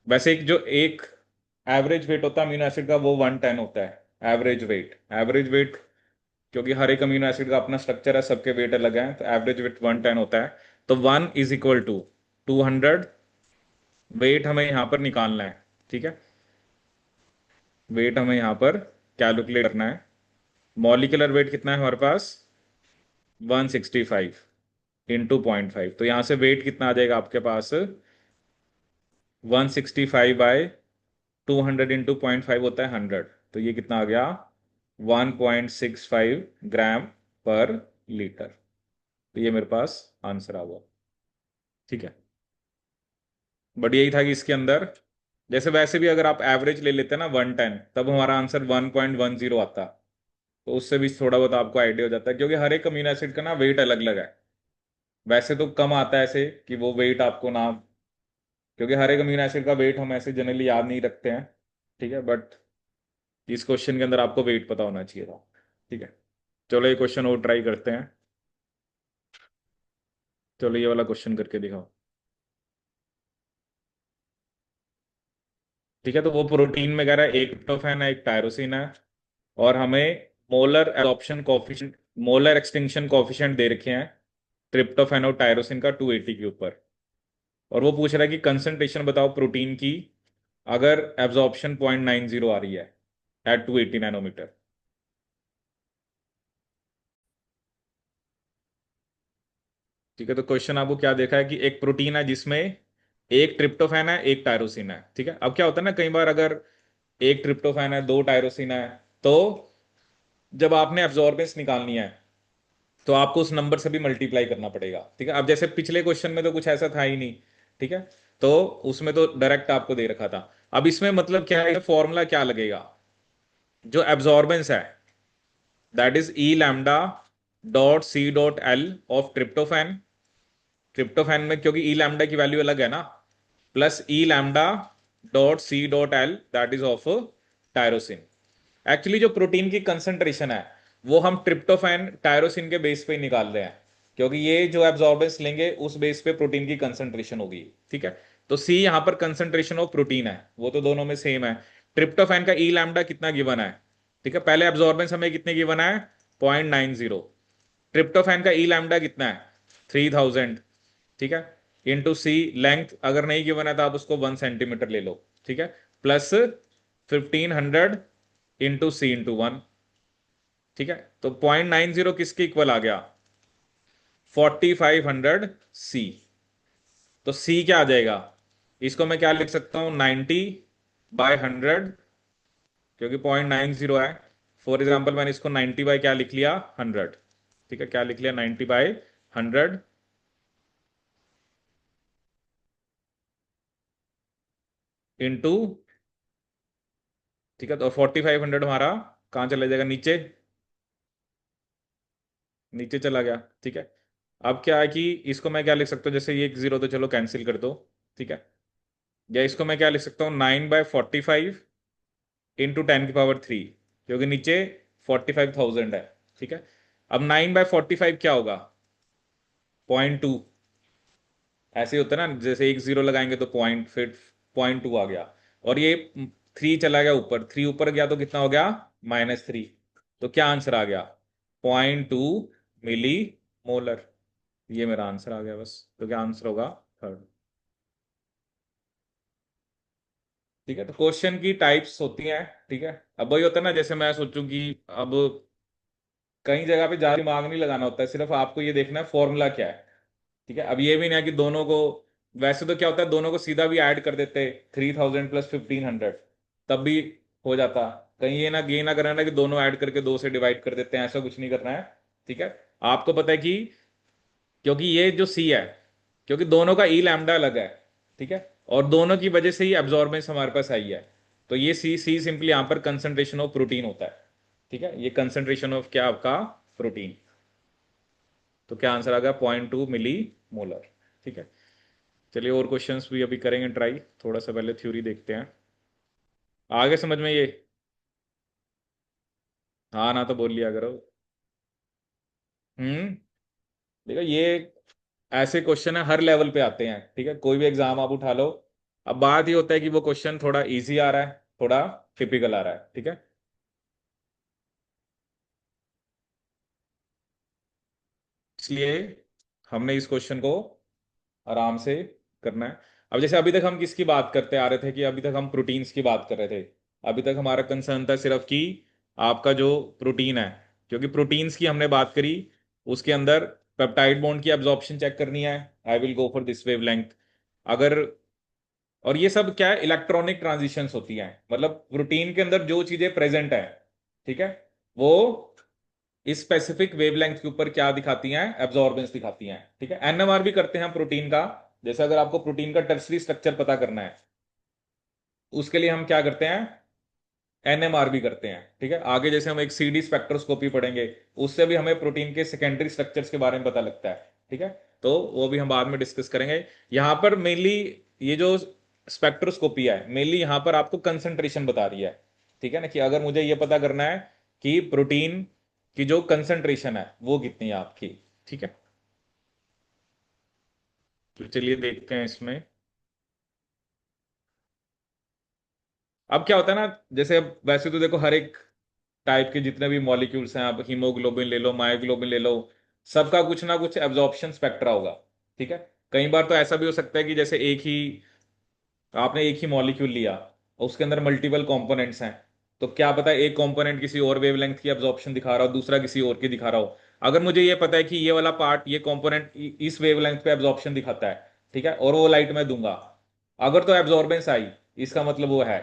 A: वैसे एक जो एक एवरेज वेट होता है अमीनो एसिड का वो 110 होता है, एवरेज वेट। एवरेज वेट, क्योंकि हर एक अमीनो एसिड का अपना स्ट्रक्चर है, सबके वेट अलग है, तो एवरेज वेट 110 होता है। तो 1 = 200। वेट हमें यहां पर निकालना है। ठीक है, वेट हमें यहां पर कैलकुलेट करना है। मॉलिक्यूलर वेट कितना है हमारे पास, 165 इंटू 0.5। तो यहां से वेट कितना आ जाएगा आपके पास, 165/200 इंटू 0.5 होता है 100। तो ये कितना आ गया, 1.65 ग्राम पर लीटर। तो ये मेरे पास आंसर आ हुआ। ठीक है। बट यही था कि इसके अंदर जैसे वैसे भी अगर आप एवरेज ले लेते हैं ना 110, तब हमारा आंसर 1.10 आता। तो उससे भी थोड़ा बहुत आपको आइडिया हो जाता है, क्योंकि हर एक अमीनो एसिड का ना वेट अलग अलग है। वैसे तो कम आता है ऐसे कि वो वेट आपको ना, क्योंकि हर एक अमीनो एसिड का वेट हम ऐसे जनरली याद नहीं रखते हैं। ठीक है, बट इस क्वेश्चन के अंदर आपको वेट पता होना चाहिए था। ठीक है, चलो ये क्वेश्चन और ट्राई करते हैं। चलो ये वाला क्वेश्चन करके दिखाओ। ठीक है, तो वो प्रोटीन में कह रहा है एक ट्रिप्टोफैन है, एक टायरोसिन है, और हमें molar absorption coefficient, molar extinction coefficient दे रखे हैं ट्रिप्टोफैन और टायरोसिन का 280 के ऊपर। और वो पूछ रहा है कि कंसंट्रेशन बताओ प्रोटीन की अगर एब्जॉर्प्शन 0.90 आ रही है एट 280 नैनोमीटर। ठीक है, तो क्वेश्चन आपको क्या देखा है कि एक प्रोटीन है जिसमें एक ट्रिप्टोफैन है, एक टायरोसिन है। ठीक है, अब क्या होता है ना, कई बार अगर एक ट्रिप्टोफैन है, दो टायरोसिन है, तो जब आपने एब्जॉर्बेंस निकालनी है तो आपको उस नंबर से भी मल्टीप्लाई करना पड़ेगा। ठीक है, अब जैसे पिछले क्वेश्चन में तो कुछ ऐसा था ही नहीं। ठीक है, तो उसमें तो डायरेक्ट आपको दे रखा था। अब इसमें मतलब क्या है, फॉर्मूला क्या लगेगा, जो एब्जॉर्बेंस है that is E lambda dot C dot L of tryptophan. Tryptophan में क्योंकि ई लैम्डा की वैल्यू अलग है ना, plus E lambda dot C dot L that is of tyrosine. Actually जो प्रोटीन की कंसंट्रेशन है वो हम ट्रिप्टोफैन टायरोसिन के बेस पे ही निकाल रहे हैं, क्योंकि ये जो एब्जॉर्बेंस लेंगे उस बेस पे प्रोटीन की कंसंट्रेशन होगी। ठीक है, तो सी यहां पर कंसंट्रेशन ऑफ प्रोटीन है, वो तो दोनों में सेम है। ट्रिप्टोफैन का ई लैम्डा कितना गिवन है, ठीक है, पहले एब्जॉर्बेंस हमें कितने गिवन है, 0.90। ट्रिप्टोफैन का ई लैम्डा कितना है, 3000। ठीक है, इंटू सी, लेंथ अगर नहीं गिवन है तो आप उसको 1 सेंटीमीटर ले लो। ठीक है, प्लस 1500 इंटू सी इंटू 1। ठीक है, तो 0.90 किसके इक्वल आ गया, 4500 सी। तो सी क्या आ जाएगा, इसको मैं क्या लिख सकता हूं, 90/100, क्योंकि 0.90 है। फॉर एग्जाम्पल मैंने इसको 90 बाय क्या लिख लिया, 100। ठीक है, क्या लिख लिया, 90/100 इंटू। ठीक है, तो 4500 हमारा कहाँ चला जाएगा, नीचे, नीचे चला गया। ठीक है, अब क्या है कि इसको मैं क्या लिख सकता हूँ, जैसे ये एक जीरो तो चलो कैंसिल कर दो। ठीक है, या इसको मैं क्या लिख सकता हूँ, 9/45 इंटू 10 की पावर 3, क्योंकि नीचे 45,000 है। ठीक है, अब 9/45 क्या होगा, 0.2। ऐसे ही होता है ना, जैसे एक जीरो लगाएंगे तो पॉइंट, फिर 0.2 आ गया, और ये 3 चला गया ऊपर, 3 ऊपर गया तो कितना हो गया, -3। तो क्या आंसर आ गया, 0.2 मिली मोलर। ये मेरा आंसर आ गया बस, तो क्या आंसर होगा, थर्ड। ठीक है, तो क्वेश्चन की टाइप्स होती हैं। ठीक है, अब वही होता है ना, जैसे मैं सोचूं कि अब कई जगह पे ज्यादा दिमाग नहीं लगाना होता है, सिर्फ आपको ये देखना है फॉर्मूला क्या है। ठीक है, अब ये भी नहीं है कि दोनों को, वैसे तो क्या होता है दोनों को सीधा भी ऐड कर देते, 3000 प्लस 1500, तब भी हो जाता। कहीं ये ना करना है कि दोनों ऐड करके 2 से डिवाइड कर देते हैं, ऐसा कुछ नहीं करना है। ठीक है, आपको पता है कि क्योंकि ये जो सी है, क्योंकि दोनों का ई लैम्डा अलग है। ठीक है, और दोनों की वजह से ही एब्जॉर्बेंस हमारे पास आई है। तो ये सी सी सिंपली यहां पर कंसंट्रेशन ऑफ प्रोटीन होता है। ठीक है, ये कंसंट्रेशन ऑफ क्या आपका, प्रोटीन। तो क्या आंसर आ गया, 0.2 मिली मोलर। ठीक है, चलिए और क्वेश्चंस भी अभी करेंगे ट्राई, थोड़ा सा पहले थ्योरी देखते हैं। आगे समझ में ये, हाँ ना तो बोल लिया करो। हम्म, देखो ये ऐसे क्वेश्चन है हर लेवल पे आते हैं। ठीक है, कोई भी एग्जाम आप उठा लो, अब बात ये होता है कि वो क्वेश्चन थोड़ा इजी आ रहा है, थोड़ा टिपिकल आ रहा है। ठीक है, इसलिए हमने इस क्वेश्चन को आराम से करना है। अब जैसे अभी तक हम किसकी बात करते आ रहे थे, कि अभी तक हम प्रोटीन्स की बात कर रहे थे। अभी तक हमारा कंसर्न था सिर्फ कि आपका जो प्रोटीन है, क्योंकि प्रोटीन्स की हमने बात करी, उसके अंदर पेप्टाइड बॉन्ड की एब्जॉर्प्शन चेक करनी है। I will go for this wavelength. अगर, और ये सब क्या है, इलेक्ट्रॉनिक ट्रांजिशंस होती हैं, मतलब प्रोटीन के अंदर जो चीजें प्रेजेंट है, ठीक है, वो इस स्पेसिफिक वेवलेंथ के ऊपर क्या दिखाती हैं, एब्जॉर्बेंस दिखाती हैं। ठीक है, एनएमआर भी करते हैं हम प्रोटीन का, जैसे अगर आपको प्रोटीन का टर्सरी स्ट्रक्चर पता करना है, उसके लिए हम क्या करते हैं, एनएमआरबी करते हैं। ठीक है, आगे जैसे हम एक सीडी स्पेक्ट्रोस्कोपी पढ़ेंगे, उससे भी हमें प्रोटीन के सेकेंडरी स्ट्रक्चर्स के बारे में पता लगता है। ठीक है, तो वो भी हम बाद में डिस्कस करेंगे। यहाँ पर मेनली ये जो स्पेक्ट्रोस्कोपी है, मेनली यहाँ पर आपको कंसंट्रेशन बता रही है। ठीक है ना, कि अगर मुझे ये पता करना है कि प्रोटीन की जो कंसंट्रेशन है वो कितनी है आपकी। ठीक है, तो चलिए देखते हैं इसमें। अब क्या होता है ना, जैसे अब वैसे तो देखो हर एक टाइप के जितने भी मॉलिक्यूल्स हैं, आप हीमोग्लोबिन ले लो, मायोग्लोबिन ले लो, सबका कुछ ना कुछ एब्जॉर्प्शन स्पेक्ट्रा होगा। ठीक है, कई बार तो ऐसा भी हो सकता है कि जैसे एक ही, आपने एक ही मॉलिक्यूल लिया और उसके अंदर मल्टीपल कंपोनेंट्स हैं, तो क्या पता है एक कंपोनेंट किसी और वेवलेंथ की एब्जॉर्प्शन दिखा रहा हो, दूसरा किसी और की दिखा रहा हो। अगर मुझे ये पता है कि ये वाला पार्ट, ये कंपोनेंट इस वेवलेंथ पे एब्जॉर्प्शन दिखाता है, ठीक है, और वो लाइट मैं दूंगा, अगर तो एब्जॉर्बेंस आई, इसका मतलब वो है,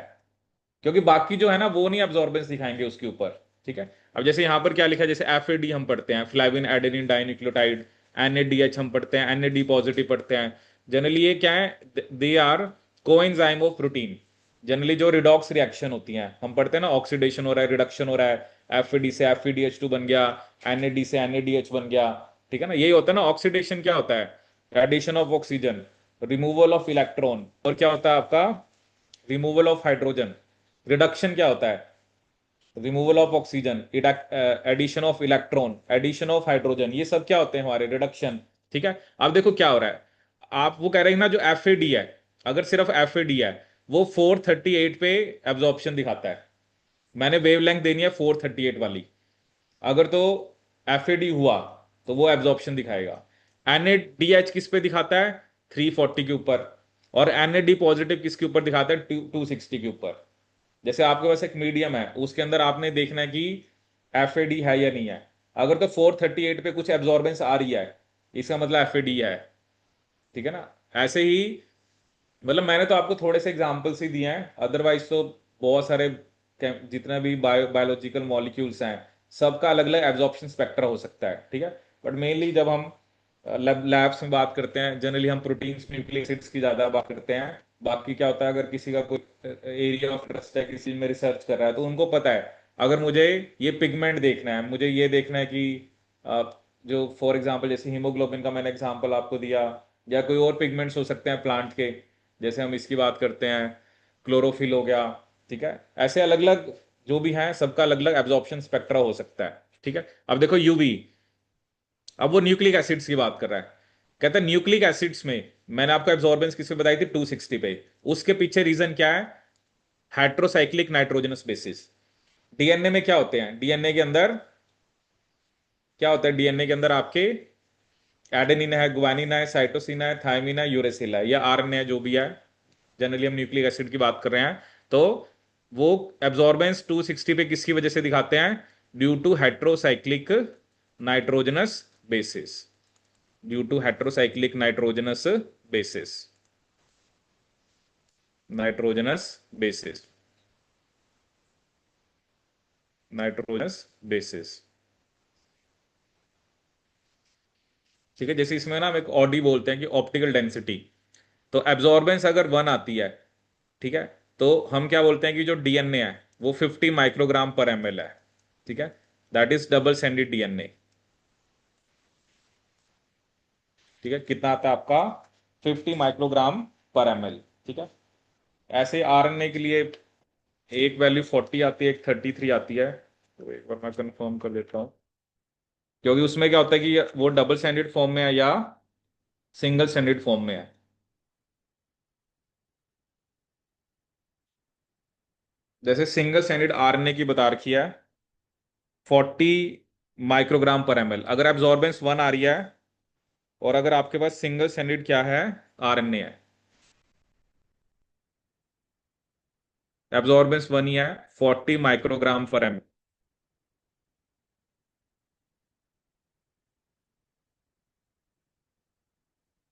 A: क्योंकि बाकी जो है ना वो नहीं एब्जॉर्बेंस दिखाएंगे उसके ऊपर। ठीक है, अब जैसे यहां पर क्या लिखा है, जैसे एफ हम पढ़ते हैं, फ्लाविन एडेनिन डाइन्यूक्लियोटाइड, NADH हम पढ़ते हैं, NAD पॉजिटिव पढ़ते हैं। जनरली ये क्या है, they are coenzyme of protein. Generally जो रिडॉक्स रिएक्शन होती हैं हम पढ़ते हैं ना, ऑक्सीडेशन हो रहा है, रिडक्शन हो रहा है, एफ से FeDH2 बन गया, NAD से NADH बन गया। ठीक है ना, यही होता है ना ऑक्सीडेशन। क्या होता है, addition of oxygen, removal of electron, और क्या होता है आपका, रिमूवल ऑफ हाइड्रोजन। रिडक्शन क्या होता है, removal of oxygen, addition of electron, addition of hydrogen, ये सब क्या होते हैं हमारे, रिडक्शन। ठीक है, अब देखो क्या हो रहा है, आप वो कह रहे हैं ना जो FAD है, अगर सिर्फ FAD है, वो 438 पे एब्जॉर्प्शन दिखाता है। मैंने वेवलेंथ देनी है 438 वाली, अगर तो FAD हुआ तो वो एब्जॉर्प्शन दिखाएगा। NADH किस पे दिखाता है, 340 के ऊपर, और NAD पॉजिटिव किसके ऊपर दिखाता है, 260 के ऊपर। जैसे आपके पास एक मीडियम है, उसके अंदर आपने देखना है कि FAD है या नहीं है, अगर तो 438 पे कुछ एब्जॉर्बेंस आ रही है, इसका मतलब FAD है। ठीक है ना, ऐसे ही, मतलब मैंने तो आपको थोड़े से एग्जांपल्स ही दिए हैं, अदरवाइज तो बहुत सारे जितने भी बायोलॉजिकल मॉलिक्यूल्स हैं, सबका अलग अलग एब्जॉर्प्शन स्पेक्ट्रा हो सकता है। ठीक है, बट मेनली जब हम लैब्स में बात करते हैं, जनरली हम प्रोटीन्स, न्यूक्लिक एसिड्स की ज्यादा बात करते हैं। बाकी क्या होता है, अगर किसी का कोई एरिया ऑफ इंटरेस्ट है, किसी में रिसर्च कर रहा है, तो उनको पता है अगर मुझे ये पिगमेंट देखना है, मुझे ये देखना है कि अ, जो फॉर एग्जांपल जैसे हीमोग्लोबिन का मैंने एग्जांपल आपको दिया, या कोई और पिगमेंट्स हो सकते हैं प्लांट के, जैसे हम इसकी बात करते हैं, क्लोरोफिल हो गया। ठीक है, ऐसे अलग अलग जो भी हैं, सबका अलग अलग एब्जॉर्प्शन स्पेक्ट्रा हो सकता है। ठीक है, अब देखो यूवी, अब वो न्यूक्लिक एसिड्स की बात कर रहा है, कहता है न्यूक्लिक एसिड्स में मैंने आपको एब्जॉर्बेंस किस पे बताई थी, 260 पे। उसके पीछे रीजन क्या है, हेट्रोसाइक्लिक नाइट्रोजनस बेसिस। डीएनए में क्या होते हैं, डीएनए के अंदर क्या होता है, डीएनए के अंदर आपके एडेनिन है, ग्वानिन है, साइटोसिन है, थायमिन है, यूरेसिल है, या RNA है, जो भी है। जनरली हम न्यूक्लिक एसिड की बात कर रहे हैं, तो वो एब्जॉर्बेंस 260 पे किसकी वजह से दिखाते हैं, due to heterocyclic nitrogenous bases, due to heterocyclic nitrogenous bases, nitrogenous bases, nitrogenous bases. ठीक है, जैसे इसमें ना हम एक ऑडी बोलते हैं कि ऑप्टिकल डेंसिटी, तो एब्जॉर्बेंस अगर 1 आती है, ठीक है, तो हम क्या बोलते हैं कि जो डीएनए है वो 50 माइक्रोग्राम पर ml है। ठीक है, that is double standard DNA. ठीक है, कितना आता है आपका, 50 माइक्रोग्राम पर ml। ठीक है, ऐसे RNA के लिए एक वैल्यू 40 आती है, एक 33 आती है, तो एक बार मैं कंफर्म कर लेता हूँ, क्योंकि उसमें क्या होता है कि वो डबल स्टैंडर्ड फॉर्म में है या सिंगल स्टैंडर्ड फॉर्म में है। जैसे सिंगल स्टैंडर्ड RNA की बता रखी है 40 माइक्रोग्राम पर ml, अगर एब्जॉर्बेंस 1 आ रही है, और अगर आपके पास सिंगल स्टैंडर्ड क्या है, RNA है, एब्जॉर्बेंस 1 ही है, 40 माइक्रोग्राम पर ml,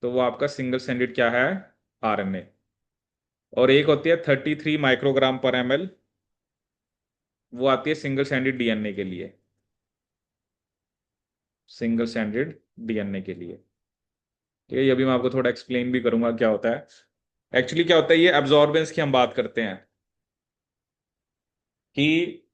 A: तो वो आपका सिंगल स्टैंडर्ड क्या है, RNA। और एक होती है 33 माइक्रोग्राम पर ml, वो आती है सिंगल स्टैंडर्ड डीएनए के लिए, सिंगल स्टैंडर्ड डीएनए के लिए। ठीक है, ये भी मैं आपको थोड़ा एक्सप्लेन भी करूंगा क्या होता है। एक्चुअली क्या होता है, ये एब्जॉर्बेंस की हम बात करते हैं कि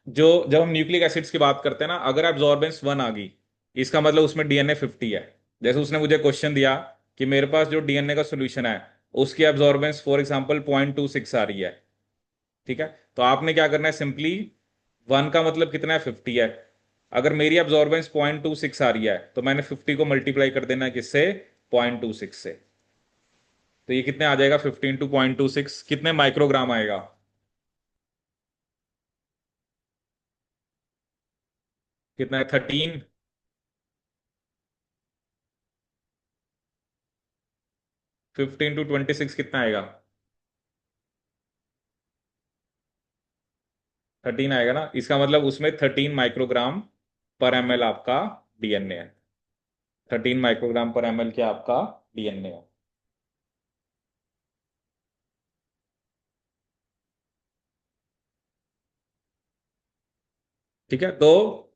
A: जो जब हम न्यूक्लिक एसिड्स की बात करते हैं ना, अगर एब्जॉर्बेंस 1 आ गई, इसका मतलब उसमें डीएनए 50 है। जैसे उसने मुझे क्वेश्चन दिया कि मेरे पास जो डीएनए का सोल्यूशन है उसकी एब्जॉर्बेंस फॉर एग्जांपल 0.26 आ रही है। ठीक है, तो आपने क्या करना है, सिंपली 1 का मतलब कितना है, 50 है। अगर मेरी एब्जॉर्बेंस 0.26 आ रही है तो मैंने 50 को मल्टीप्लाई कर देना है किससे, 0.26 से। तो ये कितने आ जाएगा, 15 टू 0.26 कितने माइक्रोग्राम आएगा, कितना है, 13। 15 टू 26 कितना आएगा, 13 आएगा ना। इसका मतलब उसमें 13 माइक्रोग्राम पर एमएल आपका डीएनए है। 13 माइक्रोग्राम पर एमएल क्या आपका डीएनए है। ठीक है, तो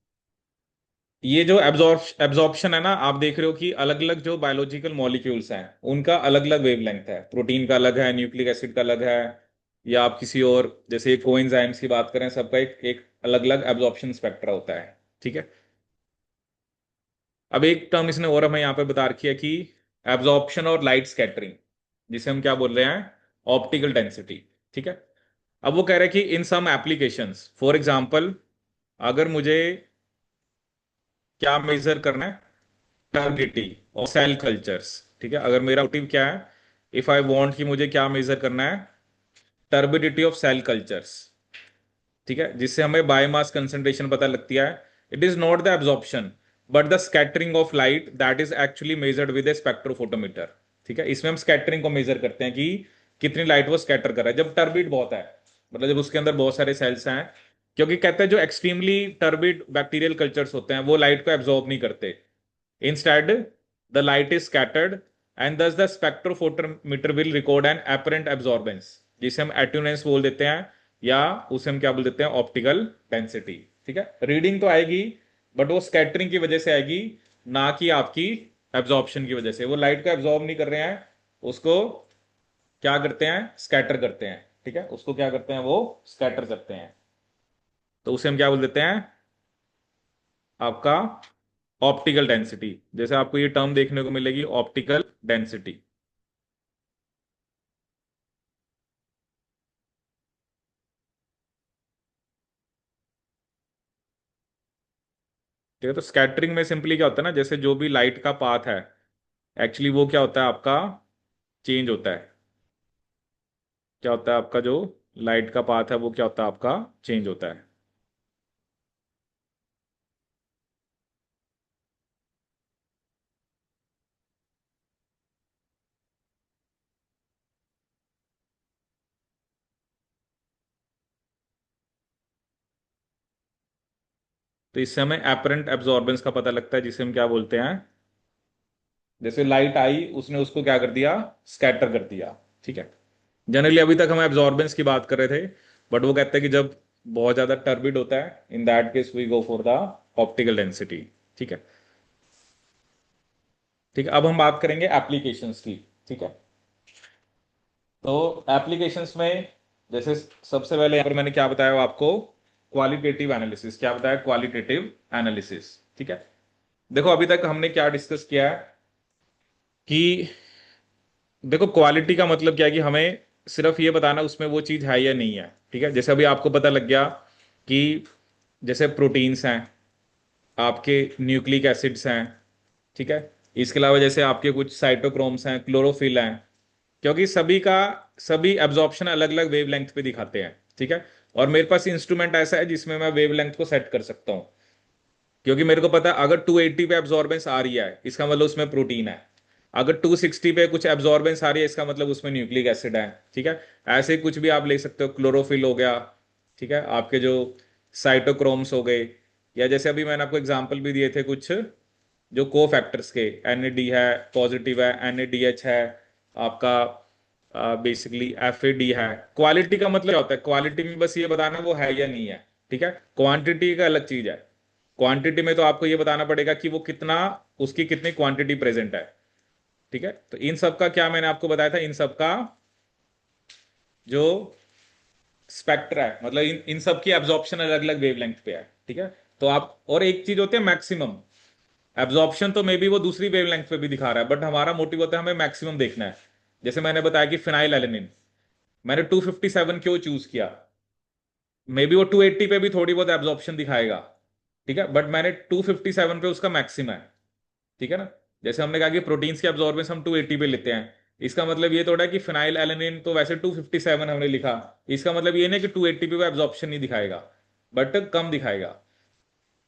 A: ये जो एब्जॉर्प्शन है ना, आप देख रहे हो कि अलग अलग जो बायोलॉजिकल मॉलिक्यूल्स हैं उनका अलग अलग वेवलेंथ है। प्रोटीन का अलग है, न्यूक्लिक एसिड का अलग है, या आप किसी और जैसे कोएंजाइम्स की बात करें, सबका एक एक अलग अलग एब्जॉर्प्शन स्पेक्ट्रा होता है। ठीक है, अब एक टर्म इसने और हमें यहाँ पे बता रखी है कि एब्जॉर्प्शन और लाइट स्कैटरिंग, जिसे हम क्या बोल रहे हैं, ऑप्टिकल डेंसिटी। ठीक है, अब वो कह रहे हैं कि इन सम एप्लीकेशंस, फॉर एग्जांपल अगर मुझे क्या मेजर करना है, टर्बिडिटी और सेल कल्चर्स। ठीक है, अगर मेरा मोटिव क्या है, इफ आई वांट कि मुझे क्या मेजर करना है, टर्बिडिटी ऑफ सेल कल्चर्स। ठीक है, जिससे हमें बायोमास कंसंट्रेशन पता लगती है। It is not the absorption but the scattering of light that is actually measured with A spectrophotometer. ठीक है, इसमें हम स्कैटरिंग को मेजर करते हैं कि कितनी लाइट वो स्कैटर कर रहा है जब टर्बिड बहुत है, मतलब जब उसके अंदर बहुत सारे सेल्स हैं। क्योंकि कहते हैं जो एक्सट्रीमली टर्बिड बैक्टीरियल कल्चर्स होते हैं वो लाइट को एब्जॉर्ब नहीं करते। Instead, the light is scattered and thus the spectrophotometer will record an apparent absorbance, जिसे हम एट्यूनेंस बोल देते हैं, या उसे हम क्या बोल देते हैं, ऑप्टिकल डेंसिटी। ठीक है, रीडिंग तो आएगी बट वो स्कैटरिंग की वजह से आएगी, ना कि आपकी एब्जॉर्प्शन की वजह से। वो लाइट को एब्जॉर्ब नहीं कर रहे हैं, उसको क्या करते हैं, स्कैटर करते हैं। ठीक है, उसको क्या करते हैं, वो स्कैटर करते हैं। तो उसे हम क्या बोल देते हैं, आपका ऑप्टिकल डेंसिटी। जैसे आपको ये टर्म देखने को मिलेगी, ऑप्टिकल डेंसिटी। ठीक है, तो स्कैटरिंग में सिंपली क्या होता है ना, जैसे जो भी लाइट का पाथ है, एक्चुअली वो क्या होता है आपका, चेंज होता है। क्या होता है आपका जो लाइट का पाथ है वो क्या होता है आपका, चेंज होता है। तो इससे हमें एपरेंट एब्जॉर्बेंस का पता लगता है, जिसे हम क्या बोलते हैं, जैसे लाइट आई उसने उसको क्या कर दिया, स्कैटर कर दिया। ठीक है, जनरली अभी तक हम एब्जॉर्बेंस की बात कर रहे थे, बट वो कहते हैं कि जब बहुत ज्यादा टर्बिड होता है, in that case we go for the optical density. ठीक है। ठीक है, अब हम बात करेंगे एप्लीकेशंस की। ठीक है, तो एप्लीकेशंस में जैसे सबसे पहले यहाँ पर मैंने क्या बताया आपको, क्वालिटेटिव एनालिसिस। क्या बताया, क्वालिटेटिव एनालिसिस। ठीक है, देखो अभी तक हमने क्या डिस्कस किया है कि देखो क्वालिटी का मतलब क्या है कि हमें सिर्फ ये बताना उसमें वो चीज है या नहीं है। ठीक है, जैसे अभी आपको पता लग गया कि जैसे प्रोटीन्स हैं, आपके न्यूक्लिक एसिड्स हैं। ठीक है, इसके अलावा जैसे आपके कुछ साइटोक्रोम्स हैं, क्लोरोफिल हैं। क्योंकि सभी का सभी एब्जॉर्प्शन अलग अलग वेवलेंथ पे दिखाते हैं। ठीक है, और मेरे पास इंस्ट्रूमेंट ऐसा है जिसमें मैं वेवलेंथ को सेट कर सकता हूं। क्योंकि मेरे को पता है अगर 280 पे एब्जॉर्बेंस आ रही है इसका मतलब उसमें प्रोटीन है। अगर 260 पे कुछ एब्जॉर्बेंस आ रही है इसका मतलब उसमें न्यूक्लिक एसिड है। ठीक है, ऐसे कुछ भी आप ले सकते हो, क्लोरोफिल हो गया। ठीक है, आपके जो साइटोक्रोम्स हो गए, या जैसे अभी मैंने आपको एग्जांपल भी दिए थे कुछ जो को फैक्टर्स के, एन है, पॉजिटिव है, NADH है आपका, बेसिकली FAD है। क्वालिटी का मतलब क्या होता है, क्वालिटी में बस ये बताना वो है या नहीं है। ठीक है, क्वांटिटी का अलग चीज है। क्वांटिटी में तो आपको ये बताना पड़ेगा कि वो कितना, उसकी कितनी क्वांटिटी प्रेजेंट है। ठीक है, तो इन सब का क्या मैंने आपको बताया था, इन सब का जो स्पेक्ट्रा है, मतलब इन इन सब की एब्जॉर्प्शन अलग अलग वेवलेंथ पे है। ठीक है, तो आप, और एक चीज होती है मैक्सिमम एब्जॉर्प्शन, तो मे बी वो दूसरी वेवलेंथ पे भी दिखा रहा है, बट हमारा मोटिव होता है हमें मैक्सिमम देखना है। जैसे मैंने बताया कि फिनाइल एलेनिन, मैंने 257 क्यों चूज किया, मे बी वो 280 पे भी थोड़ी बहुत एब्जॉर्प्शन दिखाएगा। ठीक है, बट मैंने 257 पे उसका मैक्सिमम है। ठीक है ना, जैसे हमने कहा कि प्रोटीन्स की एब्जॉर्बेंस हम 280 पे लेते हैं, इसका मतलब ये थोड़ा है कि फिनाइल एलेनिन तो वैसे 257 हमने लिखा, इसका मतलब ये नहीं कि 280 पे वो एब्जॉर्प्शन नहीं दिखाएगा, बट कम दिखाएगा।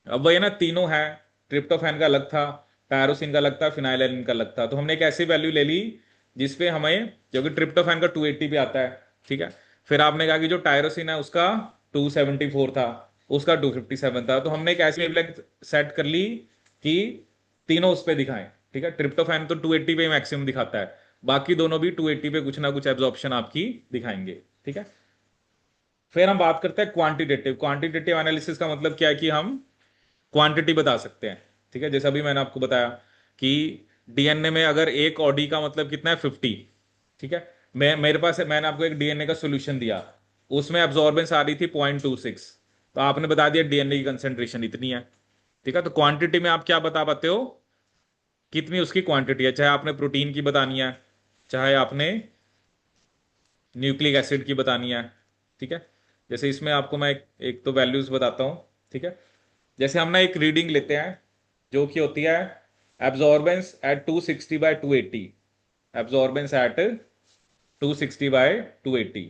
A: अब वही ना, तीनों है, ट्रिप्टोफैन का अलग था, टायरोसिन का अलग था, फिनाइलएलानिन का अलग था, तो हमने एक ऐसी वैल्यू ले ली जिसपे हमें, जो कि ट्रिप्टोफैन का 280 पे आता है। ठीक है, फिर आपने कहा कि जो टायरोसिन है उसका 274 था, उसका 257 था, तो हमने एक ऐसी वेवलेंथ सेट कर ली कि तीनों उस पे दिखाएं। ठीक है, ट्रिप्टोफैन तो 280 पे मैक्सिमम दिखाता है, बाकी दोनों भी 280 पे कुछ ना कुछ एब्जॉर्प्शन आपकी दिखाएंगे। ठीक है, फिर हम बात करते हैं क्वांटिटेटिव। क्वांटिटेटिव एनालिसिस का मतलब क्या है कि हम क्वांटिटी बता सकते हैं। ठीक है, जैसे अभी मैंने आपको बताया कि डीएनए में अगर एक ऑडी का मतलब कितना है, 50। ठीक है, मैं, मेरे पास मैंने आपको एक डीएनए का सोल्यूशन दिया, उसमें एब्जॉर्बेंस आ रही थी 0.26, तो आपने बता दिया डीएनए की कंसेंट्रेशन इतनी है। ठीक है, तो क्वांटिटी में आप क्या बता पाते हो, कितनी उसकी क्वांटिटी है, चाहे आपने प्रोटीन की बतानी है, चाहे आपने न्यूक्लिक एसिड की बतानी है। ठीक है, जैसे इसमें आपको मैं एक तो वैल्यूज बताता हूं। ठीक है, जैसे हम ना एक रीडिंग लेते हैं जो कि होती है absorbance at 260 by 280, absorbance at 260 by 280।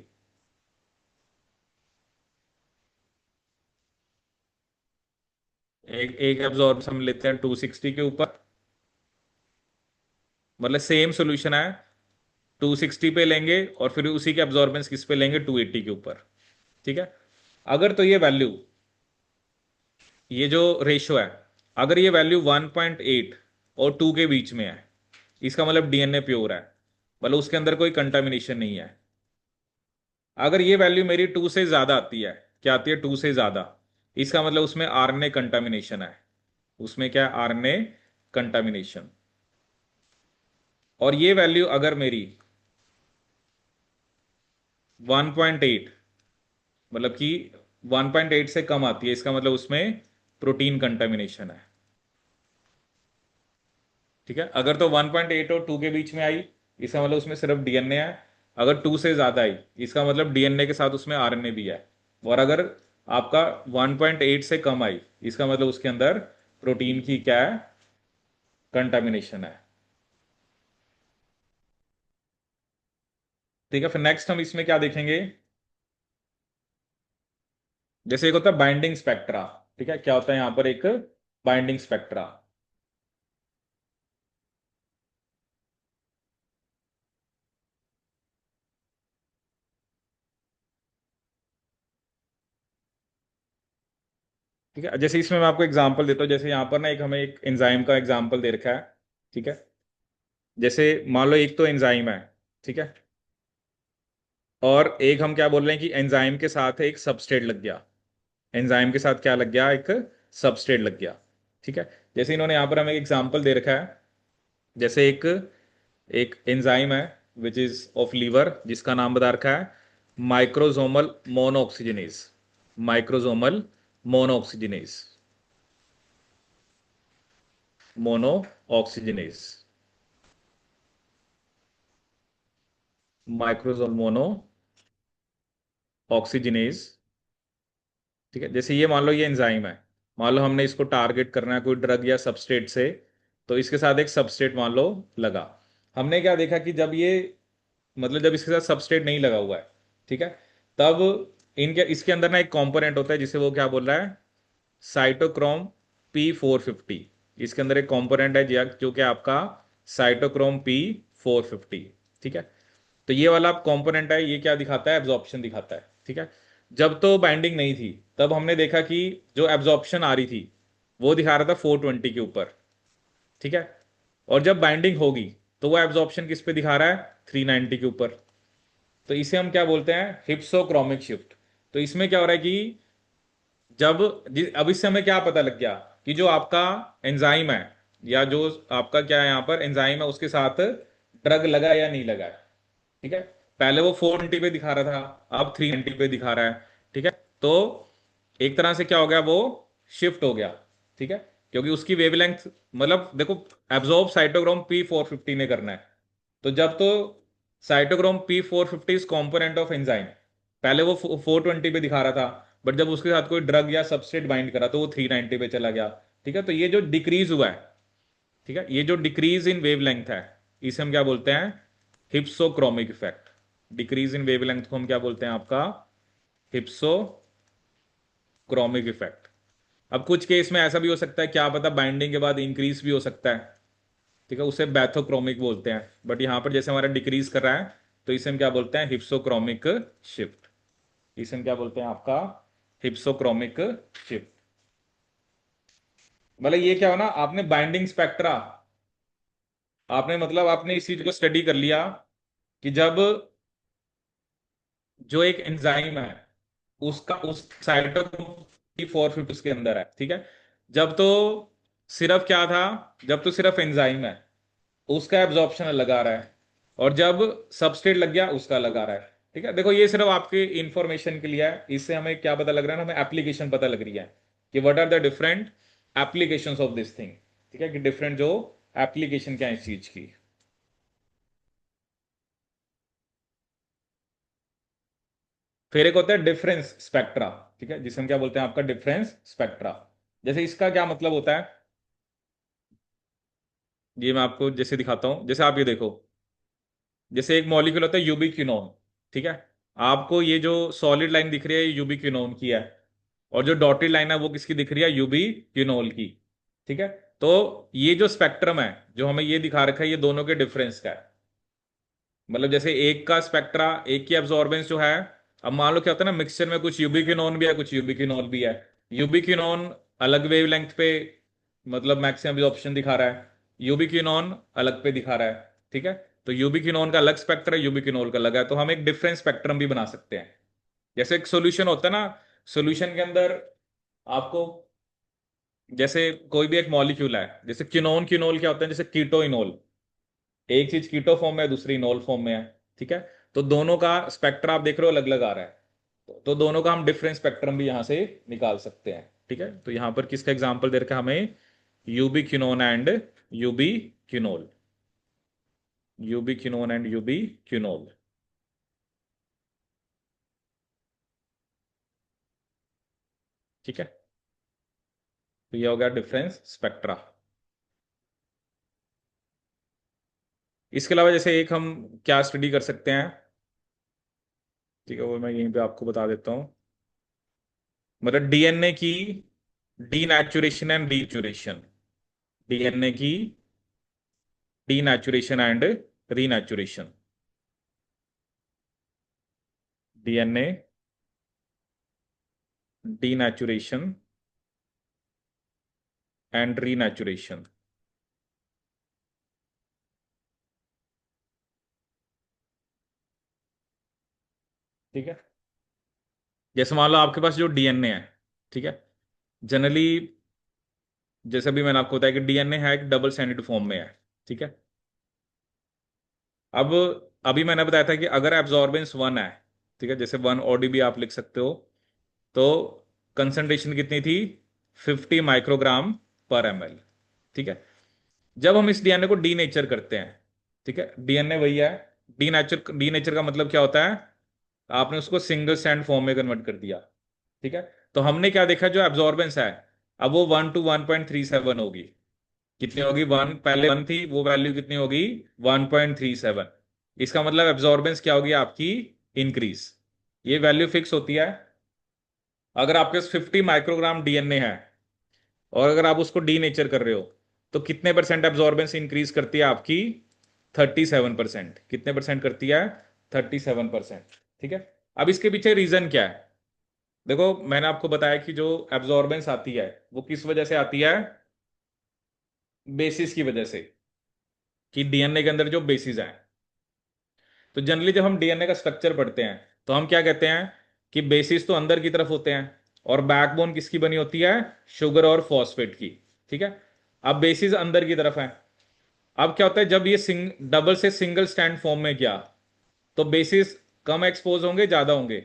A: एक एक एब्जॉर्बेंस हम लेते हैं 260 के ऊपर, मतलब सेम सॉल्यूशन है, 260 पे लेंगे और फिर उसी के एब्जॉर्बेंस किस पे लेंगे, 280 के ऊपर। ठीक है, अगर तो ये वैल्यू, ये जो रेशियो है, अगर ये वैल्यू 1.8 और 2 के बीच में है, इसका मतलब डीएनए प्योर है, मतलब उसके अंदर कोई कंटामिनेशन नहीं है। अगर ये वैल्यू मेरी 2 से ज्यादा आती है, क्या आती है, 2 से ज्यादा, इसका मतलब उसमें आरएनए कंटामिनेशन है, उसमें क्या है, आरएनए कंटामिनेशन। और ये वैल्यू अगर मेरी 1.8, मतलब कि 1.8 से कम आती है, इसका मतलब उसमें प्रोटीन कंटामिनेशन है। ठीक है, अगर तो 1.8 और 2 के बीच में आई, इसका मतलब उसमें सिर्फ डीएनए है। अगर 2 से ज्यादा आई, इसका मतलब डीएनए के साथ उसमें आरएनए भी है। और अगर आपका 1.8 से कम आई, इसका मतलब उसके अंदर प्रोटीन की क्या है, कंटामिनेशन है। ठीक है, फिर नेक्स्ट हम इसमें क्या देखेंगे, जैसे एक होता है बाइंडिंग स्पेक्ट्रा। ठीक है, क्या होता है यहां पर एक बाइंडिंग स्पेक्ट्रा। ठीक है, जैसे इसमें मैं आपको एग्जांपल देता हूँ, जैसे यहां पर ना एक हमें एक एंजाइम का एग्जांपल दे रखा है। ठीक है, जैसे मान लो एक तो एंजाइम है। ठीक है, और एक हम क्या बोल रहे हैं कि एंजाइम के साथ एक सबस्ट्रेट लग गया, एंजाइम के साथ क्या लग गया, एक सबस्ट्रेट लग गया। ठीक है, जैसे इन्होंने यहां पर हमें एक एग्जांपल दे रखा है, जैसे एक एक एंजाइम है विच इज ऑफ लीवर, जिसका नाम बता रखा है microsomal monooxygenase, microsomal monooxygenase, monooxygenase, microsome monooxygenase. ठीक है, जैसे ये मान लो ये एंजाइम है, मान लो हमने इसको टारगेट करना है कोई ड्रग या सबस्ट्रेट से, तो इसके साथ एक सबस्ट्रेट मान लो लगा। हमने क्या देखा कि जब ये, मतलब जब इसके साथ सबस्ट्रेट नहीं लगा हुआ है, ठीक है, तब इनके इसके अंदर ना एक कंपोनेंट होता है जिसे वो क्या बोल रहा है, साइटोक्रोम P450। इसके अंदर एक कंपोनेंट है जो कि आपका साइटोक्रोम P450। ठीक है, तो ये वाला कंपोनेंट है, ये क्या दिखाता है, एब्जॉर्प्शन दिखाता है। ठीक है, जब तो बाइंडिंग नहीं थी, तब हमने देखा कि जो एब्जॉर्प्शन आ रही थी वो दिखा रहा था 420 के ऊपर। ठीक है, और जब बाइंडिंग होगी तो वो एब्जॉर्प्शन किस पे दिखा रहा है, 390 के ऊपर। तो इसे हम क्या बोलते हैं, हिप्सोक्रोमिक शिफ्ट। तो इसमें क्या हो रहा है कि जब अब इससे हमें क्या पता लग गया कि जो आपका एंजाइम है, या जो आपका क्या है यहाँ पर एंजाइम है, उसके साथ ड्रग लगा या नहीं लगा है। ठीक है, पहले वो 420 पे दिखा रहा था, अब 390 पे दिखा रहा है। ठीक है, तो एक तरह से क्या हो गया, वो शिफ्ट हो गया। ठीक है, क्योंकि उसकी वेवलेंथ, मतलब देखो, एब्जॉर्ब साइटोक्रोम P450 ने करना है। तो जब तो cytochrome P450 is component of enzyme, पहले वो 420 पे दिखा रहा था, बट जब उसके साथ कोई ड्रग या सबस्ट्रेट बाइंड करा तो वो 390 पे चला गया। ठीक है, तो ये जो डिक्रीज हुआ है, ठीक है, ये जो डिक्रीज इन वेवलेंथ है, इसे हम क्या बोलते हैं, hypsochromic effect. Decrease in wavelength को हम क्या बोलते हैं, आपका हिप्सोक्रोमिक इफेक्ट। अब कुछ केस में ऐसा भी हो सकता है, क्या पता बाइंडिंग के बाद इंक्रीज भी हो सकता है। ठीक है, उसे बैथोक्रोमिक बोलते हैं, बट यहां पर जैसे हमारा डिक्रीज कर रहा है, तो इसे हम क्या बोलते हैं, हिप्सोक्रोमिक शिफ्ट। इसे हम क्या बोलते हैं, आपका हिप्सोक्रोमिक शिफ्ट। मतलब ये क्या हो ना, आपने बाइंडिंग स्पेक्ट्रा, आपने मतलब आपने इस चीज को स्टडी कर लिया कि जब जो एक एंजाइम है, उसका उस साइटोक्रोम 450 उसके अंदर है। ठीक है, जब तो सिर्फ क्या था, जब तो सिर्फ एंजाइम है, उसका एब्जॉर्प्शन अलग आ रहा है, और जब सबस्ट्रेट लग गया उसका लगा रहा है। ठीक है, देखो ये सिर्फ आपके इंफॉर्मेशन के लिए है, इससे हमें क्या पता लग रहा है ना, हमें एप्लीकेशन पता लग रही है कि what are the different applications of this thing. ठीक है, कि डिफरेंट जो एप्लीकेशन क्या है इस चीज की। फिर एक होता है डिफरेंस स्पेक्ट्रा। ठीक है, जिसे हम क्या बोलते हैं, आपका डिफरेंस स्पेक्ट्रा। जैसे इसका क्या मतलब होता है, ये मैं आपको जैसे दिखाता हूं, जैसे आप ये देखो, जैसे एक मॉलिक्यूल होता है यूबिक्विनोन। ठीक है, आपको ये जो सॉलिड लाइन दिख रही है, ये यूबिक्विनोन की है, और जो डॉटेड लाइन है वो किसकी दिख रही है, यूबिक्विनोल की। ठीक है, तो ये जो स्पेक्ट्रम है जो हमें ये दिखा रखा है, ये दोनों के डिफरेंस का है। मतलब जैसे एक का स्पेक्ट्रा, एक की एब्जॉर्बेंस जो है, अब मान लो क्या होता है ना, मिक्सचर में कुछ यूबिक्विनोन भी है, कुछ यूबिक्विनोल भी है। यूबिक्विनोन अलग वेवलेंथ पे मतलब मैक्सिमम एब्जॉर्प्शन दिखा रहा है, यूबिक्विनोन अलग पे दिखा रहा है। ठीक है, तो यूबिक्विनोन का अलग स्पेक्ट्रम है, यूबिक्विनोल का अलग है, तो हम एक डिफरेंट स्पेक्ट्रम भी बना सकते हैं। जैसे एक सोल्यूशन होता है ना, सोल्यूशन के अंदर आपको, जैसे कोई भी एक मॉलिक्यूल है, जैसे किनोन, किनोल क्या होता है, जैसे कीटो इनोल, एक चीज कीटो फॉर्म में है, दूसरी इनोल फॉर्म में है। ठीक है, तो दोनों का स्पेक्ट्रा आप देख रहे हो अलग अलग आ रहा है, तो दोनों का हम डिफरेंट स्पेक्ट्रम भी यहां से निकाल सकते हैं। ठीक है, तो यहां पर किसका एग्जांपल दे रखा है हमें, यूबिक्विनोन एंड यूबिक्विनोल, यूबिक्विनोन एंड यूबिक्विनोल। ठीक है, तो ये हो गया डिफरेंस स्पेक्ट्रा। इसके अलावा जैसे एक हम क्या स्टडी कर सकते हैं, ठीक है, वो मैं यहीं पे आपको बता देता हूं। मतलब डीएनए की डीनेचुरेशन एंड रीनेचुरेशन, डीएनए की denaturation and renaturation, DNA denaturation and renaturation. ठीक है, जैसे मान लो आपके पास जो डीएनए है, ठीक है, जनरली जैसे भी मैंने आपको बताया कि डीएनए है एक डबल स्टैंडर्ड फॉर्म में है। ठीक है, अब अभी मैंने बताया था कि अगर एब्जॉर्बेंस 1 है, ठीक है, जैसे 1 ODB आप लिख सकते हो, तो कंसंट्रेशन कितनी थी, 50 माइक्रोग्राम पर ml। ठीक है, जब हम इस डीएनए को डीनेचर करते हैं, ठीक है, डीएनए वही है, डीनेचर, डीनेचर का मतलब क्या होता है, आपने उसको सिंगल स्टैंड फॉर्म में कन्वर्ट कर दिया। ठीक है, तो हमने क्या देखा, जो एब्जॉर्बेंस है, अब वो 1 to 1.37 होगी। कितनी होगी, 1, पहले 1 थी, वो वैल्यू कितनी होगी, 1.37। इसका मतलब एब्जॉर्बेंस क्या होगी आपकी, इंक्रीज। ये वैल्यू फिक्स होती है अगर आपके पास 50 माइक्रोग्राम डीएनए है, और अगर आप उसको डीनेचर कर रहे हो, तो कितने परसेंट एब्जॉर्बेंस इंक्रीज करती है आपकी, 37%। कितने परसेंट करती है, 37%। ठीक है, अब इसके पीछे रीजन क्या है, देखो मैंने आपको बताया कि जो एब्जॉर्बेंस आती है वो किस वजह से आती है, बेसिस की वजह से, कि डीएनए के अंदर जो बेसिस है। तो जनरली जब हम डीएनए का स्ट्रक्चर पढ़ते हैं, तो हम क्या कहते हैं कि बेसिस तो अंदर की तरफ होते हैं, और बैकबोन किसकी बनी होती है? शुगर और फॉस्फेट की। ठीक है, अब बेसिस अंदर की तरफ है। अब क्या होता है, जब ये डबल से सिंगल स्टैंड फॉर्म में गया तो बेसिस कम एक्सपोज होंगे, ज्यादा होंगे?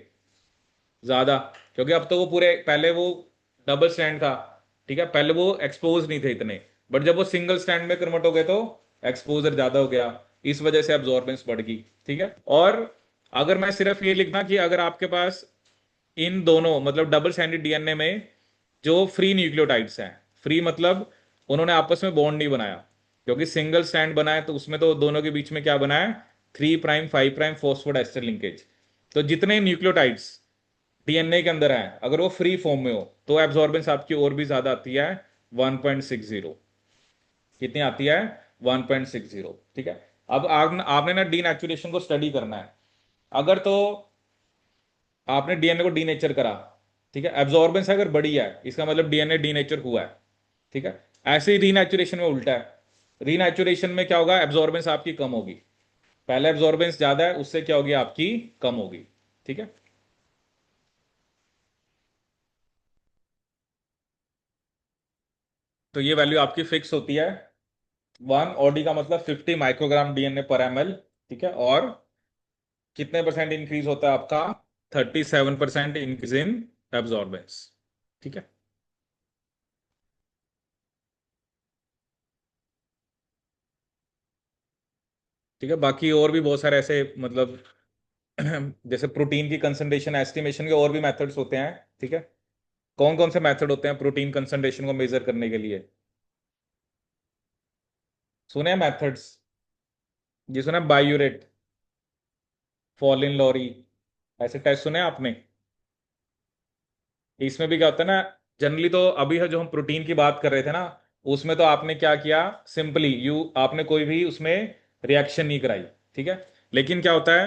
A: ज्यादा, क्योंकि अब तो वो पूरे, पहले वो डबल स्टैंड था, ठीक है, पहले वो एक्सपोज नहीं थे इतने, बट जब वो सिंगल स्टैंड में कन्वर्ट हो गए तो एक्सपोजर ज्यादा हो गया, इस वजह से एब्जॉर्बेंस बढ़ गई। ठीक है, और अगर मैं सिर्फ ये लिखना कि अगर आपके पास इन दोनों मतलब डबल स्टैंडर्ड डीएनए में जो फ्री न्यूक्लियोटाइड्स हैं, फ्री मतलब उन्होंने आपस में बॉन्ड नहीं बनाया, क्योंकि सिंगल स्टैंड बना है तो उसमें तो दोनों के बीच में क्या बना है, 3 प्राइम 5 प्राइम फॉस्फोडाइस्टर लिंकेज। तो जितने न्यूक्लियोटाइड्स डीएनए के अंदर है, अगर वो फ्री फॉर्म में हो तो एब्जॉर्बेंस आपकी और भी ज्यादा आती है, 1.60। कितनी आती है? 1.60। ठीक है, अब आपने ना डीनेचुरेशन को स्टडी करना है। अगर तो आपने डीएनए को डीनेचर करा, ठीक है, एब्जॉर्बेंस अगर बड़ी है इसका मतलब डीएनए डीनेचर हुआ है। ठीक है, ऐसे ही रीनेचुरेशन में उल्टा है। रीनेचुरेशन में क्या होगा, एब्जॉर्बेंस आपकी कम होगी। पहले एब्जॉर्बेंस ज्यादा है, उससे क्या होगी, आपकी कम होगी। ठीक है, तो ये वैल्यू आपकी फिक्स होती है। 1 OD का मतलब 50 माइक्रोग्राम डीएनए पर एमएल। ठीक है, और कितने परसेंट इंक्रीज होता है आपका? 37% इंक्रीज इन एब्जॉर्बेंस। ठीक है, ठीक है, बाकी और भी बहुत सारे ऐसे मतलब जैसे प्रोटीन की कंसंट्रेशन एस्टिमेशन के और भी मेथड्स होते हैं। ठीक है, कौन कौन से मेथड होते हैं प्रोटीन कंसंट्रेशन को मेजर करने के लिए? सुने हैं मेथड्स? जी सुना, बायूरेट, फॉलिन लॉरी, ऐसे टेस्ट सुने हैं आपने? इसमें भी क्या होता है ना, जनरली तो अभी है जो हम प्रोटीन की बात कर रहे थे ना, उसमें तो आपने क्या किया, सिंपली आपने कोई भी उसमें रिएक्शन नहीं कराई। ठीक है, लेकिन क्या होता है,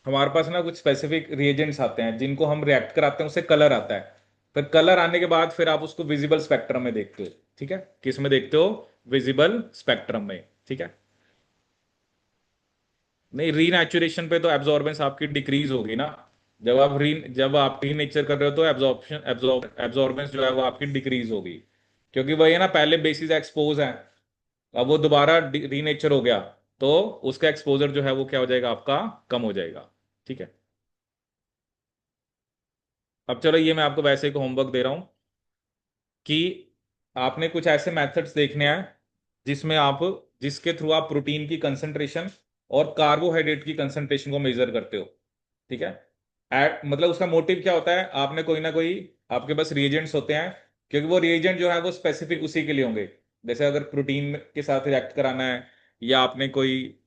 A: हमारे पास ना कुछ स्पेसिफिक रिएजेंट्स आते हैं जिनको हम रिएक्ट कराते हैं, उससे कलर आता है। फिर कलर आने के बाद फिर आप उसको विजिबल स्पेक्ट्रम में देखते हो। ठीक है, किस में देखते हो? विजिबल स्पेक्ट्रम में। ठीक है, नहीं, रीनेचुरेशन पे तो एब्जॉर्बेंस आपकी डिक्रीज होगी ना। जब आप रीनेचर कर रहे हो तो एब्जॉर्बेंस जो है वो आपकी डिक्रीज होगी, क्योंकि वही है ना, पहले बेसिस एक्सपोज है, अब वो दोबारा रीनेचर हो गया तो उसका एक्सपोजर जो है वो क्या हो जाएगा, आपका कम हो जाएगा। ठीक है, अब चलो ये मैं आपको वैसे एक होमवर्क दे रहा हूं कि आपने कुछ ऐसे मेथड्स देखने हैं जिसमें आप जिसके थ्रू आप प्रोटीन की कंसंट्रेशन और कार्बोहाइड्रेट की कंसंट्रेशन को मेजर करते हो। ठीक है, मतलब उसका मोटिव क्या होता है, आपने कोई ना कोई, आपके पास रिएजेंट्स होते हैं, क्योंकि वो रिएजेंट जो है वो स्पेसिफिक उसी के लिए होंगे। जैसे अगर प्रोटीन के साथ रिएक्ट कराना है, या आपने कोई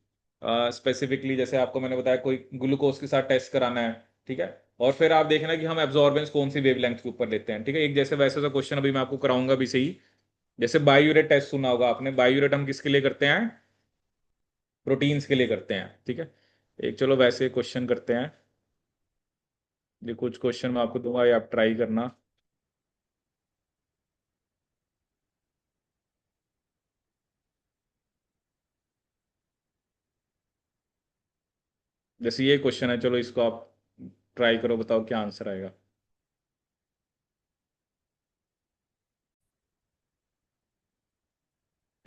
A: स्पेसिफिकली, जैसे आपको मैंने बताया, कोई ग्लूकोज के साथ टेस्ट कराना है। ठीक है, और फिर आप देखना कि हम एब्जॉर्बेंस कौन सी वेवलेंथ के ऊपर लेते हैं। ठीक है, एक जैसे वैसे सा क्वेश्चन अभी मैं आपको कराऊंगा भी सही। जैसे बायोरेट टेस्ट सुना होगा आपने, बायोरेट हम किसके लिए करते हैं? प्रोटीन्स के लिए करते हैं। ठीक है, एक चलो वैसे क्वेश्चन करते हैं। ये कुछ क्वेश्चन मैं आपको दूंगा, ये आप ट्राई करना। जैसे ये क्वेश्चन है, चलो इसको आप ट्राई करो, बताओ क्या आंसर आएगा।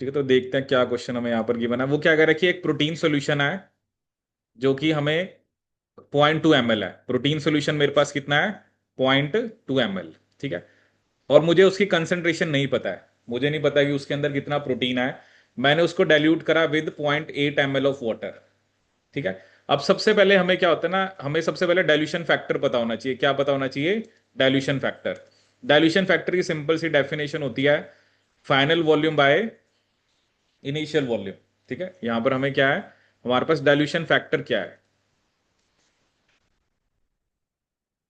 A: ठीक है, तो देखते हैं क्या क्वेश्चन हमें यहाँ पर गिवन है। वो क्या कह रहा है कि एक प्रोटीन सोल्यूशन है जो कि हमें 0.2 ml है। प्रोटीन सोल्यूशन मेरे पास कितना है? 0.2 ml। ठीक है, और मुझे उसकी कंसंट्रेशन नहीं पता है, मुझे नहीं पता कि उसके अंदर कितना प्रोटीन है। मैंने उसको डाइल्यूट करा विद 0.8 ml ऑफ वाटर। ठीक है, अब सबसे पहले हमें क्या होता है ना, हमें सबसे पहले डाइल्यूशन फैक्टर पता होना चाहिए। क्या पता होना चाहिए? Dilution factor. डाइल्यूशन फैक्टर की सिंपल सी डेफिनेशन होती है, final volume by initial volume. ठीक है, यहां पर हमें क्या है, हमारे पास डाइल्यूशन फैक्टर क्या है?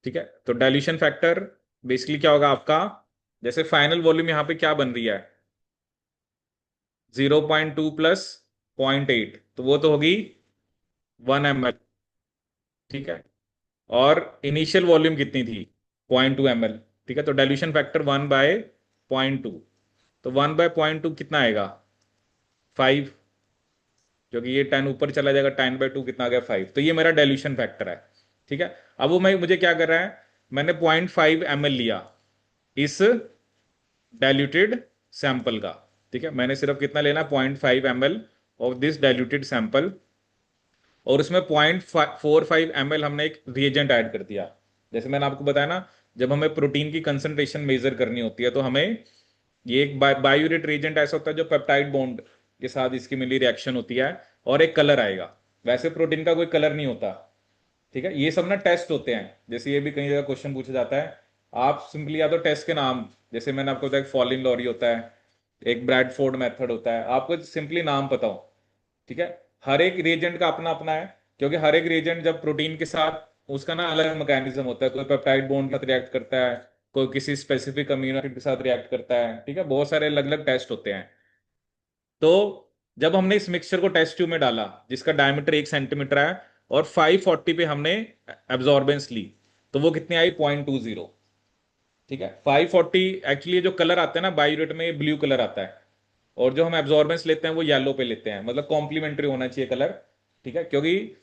A: ठीक है, तो डाइल्यूशन फैक्टर बेसिकली क्या होगा आपका, जैसे फाइनल वॉल्यूम यहां पे क्या बन रही है, 0.2 प्लस 0.8, तो वो तो होगी 1 ml। ठीक है, और इनिशियल वॉल्यूम कितनी थी? 0.2 ml। ठीक है, तो डाइल्यूशन फैक्टर 1/0.2, तो 1/0.2 कितना आएगा? 5, क्योंकि ये 10 ऊपर चला जाएगा, 10/2 कितना आ गया? 5। तो ये मेरा डाइल्यूशन फैक्टर है। ठीक है, अब वो मैं मुझे क्या कर रहा है, मैंने 0.5 ml लिया इस डाइल्यूटेड सैंपल का, ठीक है, मैंने सिर्फ कितना लेना, 0.5 ml of this diluted sample, और उसमें 0.45 ml हमने एक रिएजेंट ऐड कर दिया। जैसे मैंने आपको बताया ना, जब हमें प्रोटीन की कंसंट्रेशन मेजर करनी होती है तो हमें ये एक बायोरेट रिएजेंट ऐसा होता है जो पेप्टाइड बॉन्ड के साथ इसकी मिली रिएक्शन होती है और एक कलर आएगा। वैसे प्रोटीन का कोई कलर नहीं होता, ठीक है, ये सब ना टेस्ट होते हैं। जैसे ये भी कई जगह क्वेश्चन पूछा जाता है, आप सिंपली या तो टेस्ट के नाम, जैसे मैंने आपको बताया फॉलिन लॉरी होता है, एक ब्रैडफोर्ड मेथड होता है, आपको सिंपली नाम पता हो, ठीक है। हर एक रिएजेंट का अपना अपना है, क्योंकि हर एक रिएजेंट जब प्रोटीन के साथ, उसका ना अलग मैकेनिज्म होता है, कोई पेप्टाइड बॉन्ड के साथ रिएक्ट करता है, कोई किसी स्पेसिफिक अमीनो एसिड के साथ रिएक्ट करता है, ठीक है, बहुत सारे अलग अलग टेस्ट होते हैं। तो जब हमने इस मिक्सचर को टेस्ट ट्यूब में डाला जिसका डायमीटर 1 सेंटीमीटर है, और 540 पे हमने एब्जॉर्बेंस ली, तो वो कितनी आई, 0.20, ठीक है। 540 एक्चुअली जो कलर आता है ना बायोरेट में, ब्लू कलर आता है, और जो हम एब्जॉर्बेंस लेते हैं वो येलो पे लेते हैं, मतलब कॉम्प्लीमेंट्री होना चाहिए कलर, ठीक है, क्योंकि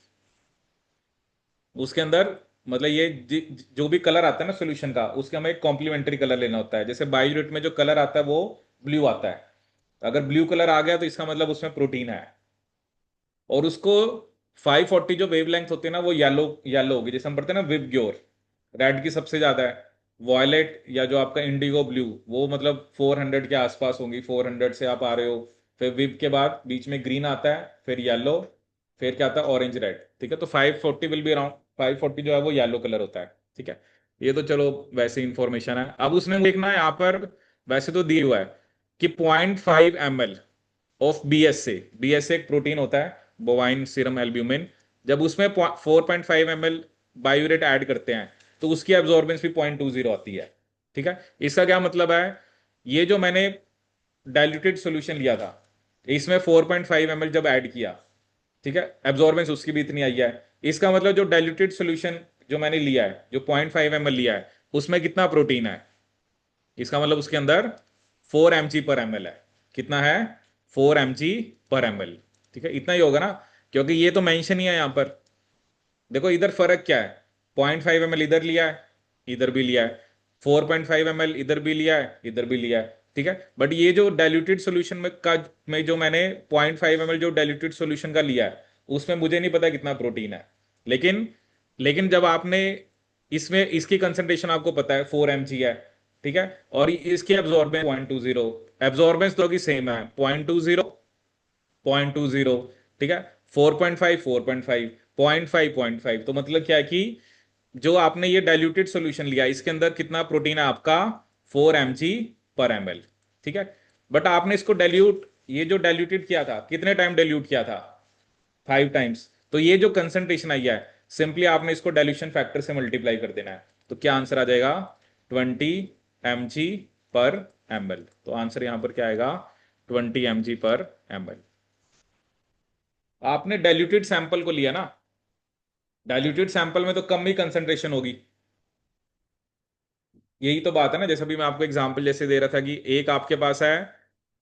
A: उसके अंदर, मतलब ये जो भी कलर आता है ना सोल्यूशन का, उसके हमें एक कॉम्प्लीमेंट्री कलर लेना होता है। जैसे बायोरेट में जो कलर आता है वो ब्लू आता है, अगर ब्लू कलर आ गया तो इसका मतलब उसमें प्रोटीन है। और उसको 540 जो वेवलेंथ होती है ना वो येलो येलो होगी, जैसे हम पढ़ते हैं ना विब ग्योर, रेड की सबसे ज्यादा है, वॉयलेट या जो आपका इंडिगो ब्लू वो मतलब 400 के आसपास होंगी, 400 से आप आ रहे हो, फिर विब के बाद बीच में ग्रीन आता है, फिर येलो, फिर क्या आता है, ऑरेंज रेड, ठीक है। तो 540 विल बी अराउंड, 540 जो है वो येलो कलर होता है, ठीक है। ये तो चलो वैसे इंफॉर्मेशन है। अब उसने देखना यहाँ पर, वैसे तो दिया हुआ है कि 0.5 ml ऑफ BSA, BSA एक प्रोटीन होता है, बोवाइन सीरम एल्ब्यूमिन, जब उसमें 4.5 ml बायोरेट ऐड करते हैं तो उसकी एब्जॉर्बेंस भी 0.20 आती है, ठीक है। इसका क्या मतलब है, ये जो मैंने डाइल्यूटेड सॉल्यूशन लिया था, इसमें 4.5 ml जब ऐड किया, ठीक है, एब्जॉर्बेंस उसकी भी इतनी आई है, इसका मतलब जो डाइल्यूटेड सॉल्यूशन जो मैंने लिया है, जो 0.5 ml लिया है, उसमें कितना प्रोटीन है, इसका मतलब उसके अंदर 4 mg/ml है। कितना है, 4 mg/ml, ठीक है, इतना ही होगा ना, क्योंकि ये तो मेंशन ही है यहां पर। देखो इधर फर्क क्या है, 0.5 ml इधर लिया है, इधर भी लिया है, 4.5 ml इधर भी लिया है, इधर भी लिया है, ठीक है। बट ये जो डाइल्यूटेड सॉल्यूशन में जो मैंने 0.5 ml जो डाइल्यूटेड सॉल्यूशन का लिया है, उसमें मुझे नहीं पता कितना प्रोटीन है। लेकिन लेकिन जब आपने इसमें, इसकी कंसंट्रेशन आपको पता है 4 mg है, ठीक है, और इसकी एब्जॉर्बेंस 0.20, एब्जॉर्बेंस तो की सेम है, 0.20, 0.20, ठीक है, 4.5, 4.5, 0.5, 0.5, तो मतलब क्या है कि जो आपने ये डाइल्यूटेड सॉल्यूशन लिया इसके अंदर कितना प्रोटीन है आपका, 4 mg/ml, ठीक है। बट आपने इसको डाइल्यूट, ये जो डाइल्यूटेड किया था कितने टाइम डाइल्यूट किया था, 5 टाइम्स, तो ये जो कंसंट्रेशन आई है, सिंपली आपने इसको डाइल्यूशन फैक्टर से मल्टीप्लाई कर देना है, तो क्या आंसर आ जाएगा, 20 mg/ml। तो आंसर यहां पर क्या आएगा, 20 mg/ml। आपने डाइल्यूटेड सैंपल को लिया ना, डाइल्यूटेड सैंपल में तो कम ही कंसंट्रेशन होगी, यही तो बात है ना। जैसे अभी मैं आपको एग्जांपल जैसे दे रहा था कि एक आपके पास है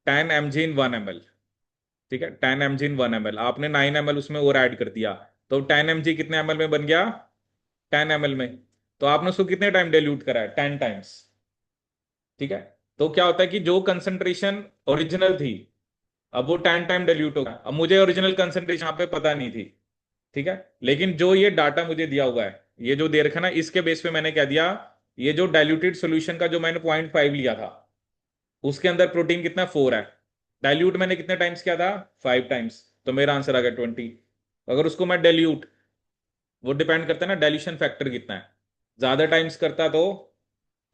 A: 10 mg/1 ml, ठीक है, 10 mg/1 ml, आपने 9 ml उसमें और ऐड कर दिया, तो 10 mg कितने ml में बन गया, 10 ml में, तो आपने उसको कितने टाइम डाइल्यूट करा है, 10 टाइम्स, ठीक है। तो क्या होता है कि जो कंसंट्रेशन ओरिजिनल थी, अब वो 10 टाइम डाइल्यूट होगा, अब मुझे ओरिजिनल कंसंट्रेशन यहाँ पे पता नहीं थी, ठीक है, लेकिन जो ये डाटा मुझे दिया हुआ है, ये जो दे रखा ना, इसके बेस पे मैंने क्या दिया, ये जो डाइल्यूटेड सॉल्यूशन का जो मैंने 0.5 लिया था, उसके अंदर प्रोटीन कितना, 4 है, डाइल्यूट मैंने कितने टाइम्स किया था, 5 टाइम्स, तो मेरा आंसर आ गया 20। अगर उसको मैं डाइल्यूट, वो डिपेंड करता है ना डाइल्यूशन फैक्टर कितना है, ज्यादा टाइम्स करता तो,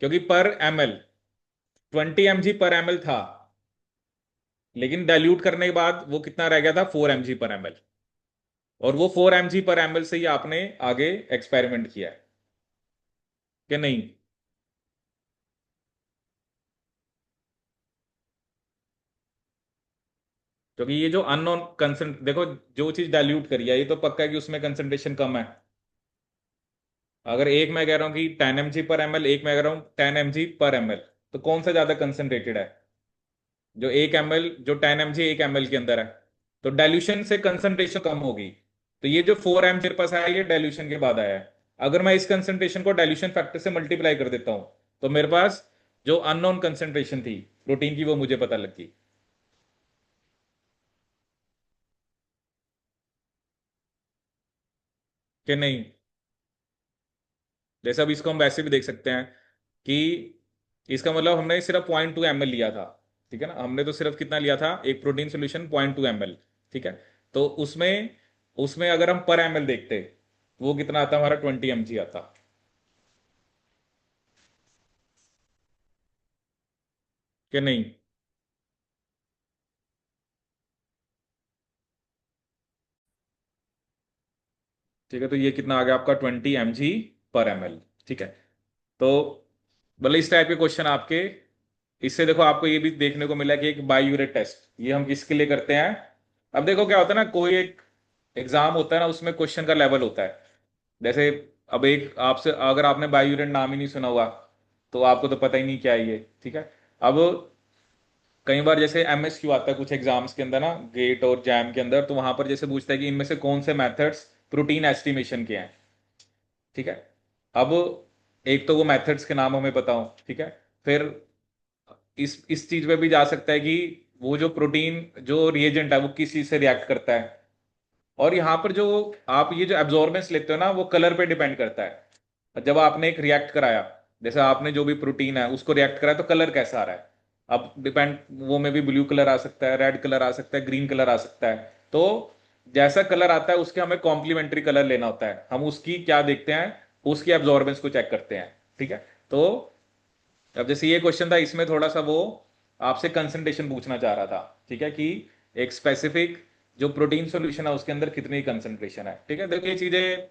A: क्योंकि पर ml 20 mg/ml था, लेकिन डाइल्यूट करने के बाद वो कितना रह गया था, 4 mg/ml, और वो 4 mg/ml से ही आपने आगे एक्सपेरिमेंट किया है कि नहीं। क्योंकि ये जो अननोन कंसेंट, देखो जो चीज डाइल्यूट करी है ये तो पक्का है कि उसमें कंसेंट्रेशन कम है। अगर एक मैं कह रहा हूँ कि 10 mg/ml, एक मैं कह रहा हूँ 10 mg/ml, तो कौन सा ज्यादा कंसेंट्रेटेड है, जो 1 ml, जो 10 mg 1 ml के अंदर है, तो डाइल्यूशन से कंसेंट्रेशन कम होगी। तो ये जो 4 mg मेरे पास आया ये डाइल्यूशन के बाद आया है, अगर मैं इस कंसंट्रेशन को डाइल्यूशन फैक्टर से मल्टीप्लाई कर देता हूं तो मेरे पास जो अननोन कंसंट्रेशन थी प्रोटीन की वो मुझे पता लगी कि नहीं। जैसे अब इसको हम वैसे भी देख सकते हैं कि इसका मतलब हमने सिर्फ 0.2 ml लिया था, ठीक है ना, हमने तो सिर्फ कितना लिया था, एक प्रोटीन सोल्यूशन 0.2 ml, ठीक है। तो उसमें उसमें अगर हम पर ml देखते वो कितना आता हमारा 20 mg आता, कि नहीं। ठीक है, तो ये कितना आ गया आपका 20 mg/ml, ठीक है। तो मतलब इस टाइप के क्वेश्चन आपके, इससे देखो आपको ये भी देखने को मिला कि एक बायोयूरेट टेस्ट ये हम किसके लिए करते हैं। अब देखो क्या होता है ना, कोई एक एग्जाम होता है ना, उसमें क्वेश्चन का लेवल होता है। जैसे अब एक आपसे अगर आपने बायोयूरेट नाम ही नहीं सुना हुआ तो आपको तो पता ही नहीं क्या है ये, ठीक है। अब कई बार जैसे एमएसक्यू आता है कुछ एग्जाम्स के अंदर ना, गेट और जैम के अंदर, तो वहां पर जैसे पूछता है कि इनमें से कौन से मेथड्स प्रोटीन एस्टिमेशन के हैं, ठीक है। अब एक तो वो मेथड्स के नाम हमें पता हो, ठीक है। फिर इस चीज पे भी जा सकता है कि वो जो प्रोटीन जो रिएजेंट है वो किस चीज से रिएक्ट करता है। और यहाँ पर जो आप ये जो एब्जॉर्बेंस लेते हो ना वो कलर पे डिपेंड करता है। जब आपने एक रिएक्ट कराया, जैसे आपने जो भी प्रोटीन है उसको रिएक्ट कराया तो कलर कैसा आ रहा है। अब डिपेंड, वो में भी ब्लू कलर आ सकता है, रेड कलर आ सकता है, ग्रीन कलर आ सकता है। तो जैसा कलर आता है उसके हमें कॉम्प्लीमेंट्री कलर लेना होता है, हम उसकी क्या देखते हैं, उसकी एब्जॉर्बेंस को चेक करते हैं, ठीक है। तो अब जैसे ये क्वेश्चन था, इसमें थोड़ा सा वो आपसे कंसंट्रेशन पूछना चाह रहा था, ठीक है, कि एक स्पेसिफिक जो प्रोटीन सॉल्यूशन है उसके अंदर कितनी कंसंट्रेशन है, ठीक है। देखिए ये चीजें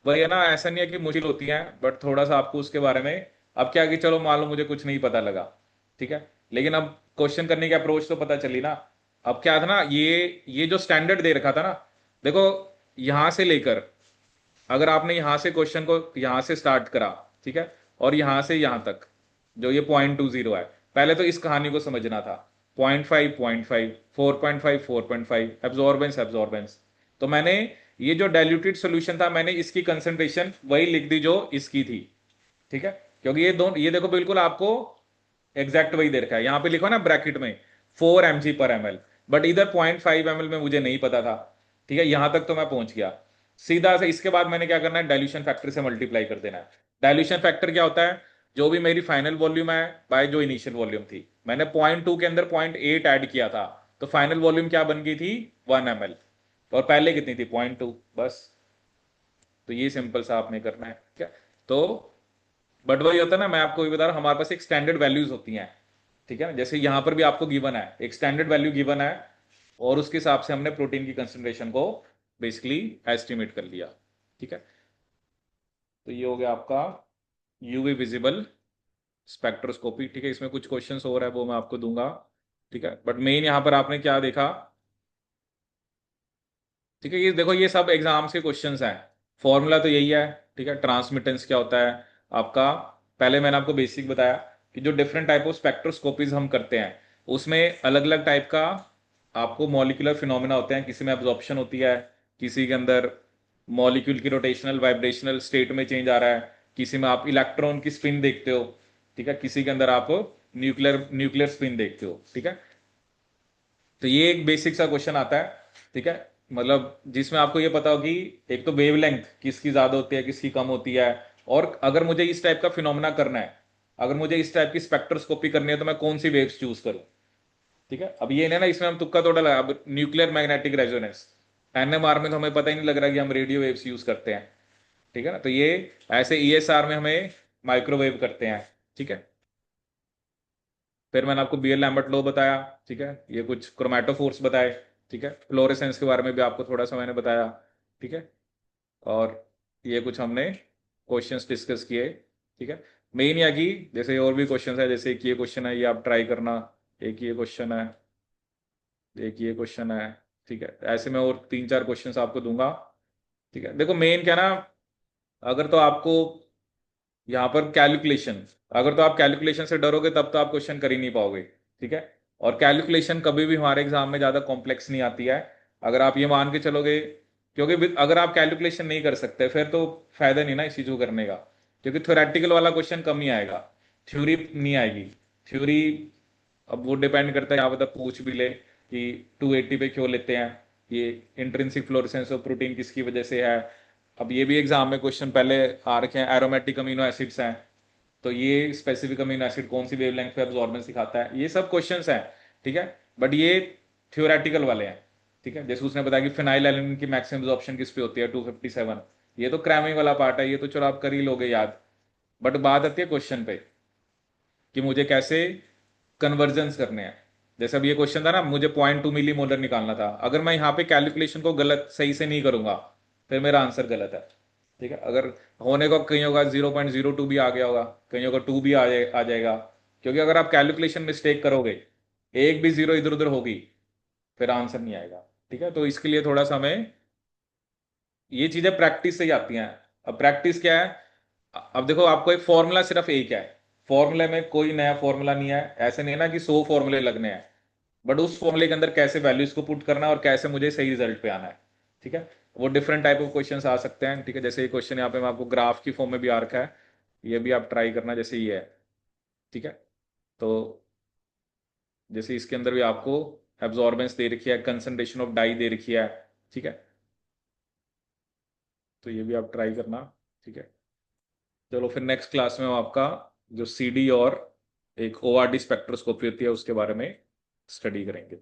A: वही है ना, ऐसा नहीं है कि मुश्किल होती हैं, बट थोड़ा सा आपको उसके बारे में, अब क्या कि चलो मान लो मुझे कुछ नहीं पता लगा, ठीक है, लेकिन अब क्वेश्चन करने की अप्रोच तो पता चली ना। अब क्या था ना, ये जो स्टैंडर्ड दे रखा था ना, देखो यहां से लेकर, अगर आपने यहां से क्वेश्चन को यहां से स्टार्ट करा, ठीक है, और यहां से यहां तक जो ये 0.20 है, पहले तो इस कहानी को समझना था। 0.5 0.5 4.5 4.5 एब्जॉर्बेंस एब्जॉर्बेंस। तो मैंने ये जो डाइल्यूटेड सॉल्यूशन था मैंने इसकी कंसंट्रेशन वही लिख दी जो इसकी थी, ठीक है। क्योंकि ये दोनों, ये देखो बिल्कुल आपको एग्जैक्ट वही दे रखा है, यहां पे लिखो ना ब्रैकेट में 4 mg/ml, बट इधर 0.5 ml में मुझे नहीं पता था, ठीक है। यहां तक तो मैं पहुंच गया, सीधा से इसके बाद मैंने क्या करना है, डाइल्यूशन फैक्टर से मल्टीप्लाई कर देना है। डाइल्यूशन फैक्टर क्या होता है, जो भी मेरी फाइनल वॉल्यूम है बाय जो इनिशियल वॉल्यूम थी, मैंने 0.2 के अंदर 0.8 ऐड किया था, तो फाइनल वॉल्यूम क्या बन गई थी, 1 ml। और पहले कितनी थी, 0.2, बस। तो ये सिंपल सा आपने करना है क्या। तो बट वही होता है ना, मैं आपको भी बता रहा हूं, हमारे पास एक स्टैंडर्ड वैल्यूज होती हैं, ठीक है ना, जैसे यहां पर भी आपको गिवन है एक स्टैंडर्ड वैल्यू गिवन है, और उसके हिसाब से हमने प्रोटीन की कंसंट्रेशन को बेसिकली एस्टिमेट कर लिया, ठीक है। तो ये हो गया आपका यूवी विजिबल स्पेक्ट्रोस्कोपी, ठीक है। इसमें कुछ क्वेश्चंस और है वो मैं आपको दूंगा, ठीक है, बट मेन यहां पर आपने क्या देखा, ठीक है, ये देखो ये सब एग्जाम्स के क्वेश्चंस हैं। फॉर्मूला तो यही है, ठीक है। ट्रांसमिटेंस क्या होता है आपका, पहले मैंने आपको बेसिक बताया कि जो डिफरेंट टाइप ऑफ स्पेक्ट्रोस्कोपीज हम करते हैं उसमें अलग अलग टाइप का आपको मॉलिक्यूलर फिनोमेना होते हैं, किसी में एब्जॉर्प्शन होती है, किसी के अंदर मॉलिक्यूल की रोटेशनल वाइब्रेशनल स्टेट में चेंज आ रहा है, किसी में आप इलेक्ट्रॉन की स्पिन देखते हो, ठीक है, किसी के अंदर आप न्यूक्लियर न्यूक्लियर स्पिन देखते हो, ठीक है। तो ये एक बेसिक सा क्वेश्चन आता है, ठीक है, मतलब जिसमें आपको ये पता हो कि एक तो वेवलेंथ किसकी ज्यादा होती है किसकी कम होती है, और अगर मुझे इस टाइप का फिनोमेना करना है, अगर मुझे इस टाइप की स्पेक्ट्रोस्कोपी करनी है तो मैं कौन सी वेव्स चूज करूं, ठीक है। अब ये नहीं ना, इसमें हम तुक्का थोड़ा लगा, अब न्यूक्लियर मैग्नेटिक रेजोनेंस एनएमआर में तो हमें पता ही नहीं लग रहा कि हम रेडियो वेव्स यूज करते हैं, ठीक है ना। तो ये ऐसे ईएसआर में हमें माइक्रोवेव करते हैं, ठीक है। फिर मैंने आपको बीएल लैम्बर्ट लॉ बताया, ठीक है, ये कुछ क्रोमेटोफोर्स बताए, ठीक है, फ्लोरेसेंस के बारे में भी आपको थोड़ा सा मैंने बताया, ठीक है। और ये कुछ हमने क्वेश्चंस डिस्कस किए, ठीक है। मेन या कि जैसे और भी क्वेश्चंस है, जैसे एक ये क्वेश्चन है ये आप ट्राई करना, एक ये क्वेश्चन है, एक ये क्वेश्चन है, ठीक है, ऐसे मैं और तीन चार क्वेश्चंस आपको दूंगा, ठीक है। देखो मेन क्या ना, अगर तो आपको यहाँ पर कैलकुलेशन, अगर तो आप कैलकुलेशन से डरोगे तब तो आप क्वेश्चन कर ही नहीं पाओगे, ठीक है। और कैलकुलेशन कभी भी हमारे एग्जाम में ज्यादा कॉम्प्लेक्स नहीं आती है, अगर आप ये मान के चलोगे क्योंकि अगर आप कैलकुलेशन नहीं कर सकते फिर तो फायदा नहीं ना इस चीज को करने का, क्योंकि थ्योरेटिकल वाला क्वेश्चन कम ही आएगा, थ्योरी नहीं आएगी। थ्योरी अब वो डिपेंड करता है, क्या पता पूछ भी ले कि 280 पे क्यों लेते हैं, ये इंट्रिंसिक फ्लोरेसेंस ऑफ प्रोटीन किसकी वजह से है। अब ये भी एग्जाम में क्वेश्चन पहले आ रखे हैं, एरोमेटिक अमीनो एसिड्स हैं, तो ये स्पेसिफिक अमीनो एसिड कौन सी वेवलेंथ पे अब्जॉर्बेंस दिखाता है, ये सब क्वेश्चंस हैं। ठीक है, बट ये थ्योरेटिकल वाले हैं। ठीक है, जैसे उसने बताया कि फिनाइल एलानिन की मैक्सिमम अब्जॉर्प्शन किस पे होती है, 257, ये तो क्रैमिंग वाला पार्ट है, ये तो चलो आप कर ही लोगे याद। बट बात आती है क्वेश्चन पे कि मुझे कैसे कन्वर्जन्स करने हैं। जैसे अब ये क्वेश्चन था ना, मुझे 0.2 मिली मोलर निकालना था, अगर मैं यहाँ पे कैलकुलेशन को गलत सही से नहीं करूंगा फिर मेरा आंसर गलत है। ठीक है, अगर होने को कहीं होगा 0.02 भी आ गया होगा, कहीं होगा 2 भी आ जाएगा, क्योंकि अगर आप कैलकुलेशन मिस्टेक करोगे, एक भी जीरो इधर उधर होगी, फिर आंसर नहीं आएगा। ठीक है, तो इसके लिए थोड़ा सा हमें ये चीजें प्रैक्टिस से ही आती हैं। अब प्रैक्टिस क्या है, अब देखो आपको एक फॉर्मूला सिर्फ एक है, फॉर्मूले में कोई नया फॉर्मूला नहीं है, ऐसे नहीं है ना कि 100 फॉर्मूले लगने हैं, बट उस फॉर्मूले के अंदर कैसे वैल्यूज को पुट करना है और कैसे मुझे सही रिजल्ट पे आना है। ठीक है, वो डिफरेंट टाइप ऑफ क्वेश्चंस आ सकते हैं। ठीक है, जैसे ये क्वेश्चन यहाँ पे मैं आपको ग्राफ की फॉर्म में भी आ रखा है, ये भी आप ट्राई करना जैसे ये है। ठीक है, तो जैसे इसके अंदर भी आपको एब्जॉर्बेंस दे रखी है, कंसंट्रेशन ऑफ डाई दे रखी है। ठीक है, तो ये भी आप ट्राई करना। ठीक है, चलो फिर नेक्स्ट क्लास में हम आपका जो सीडी और एक ओआरडी स्पेक्ट्रोस्कोपी होती है उसके बारे में स्टडी करेंगे।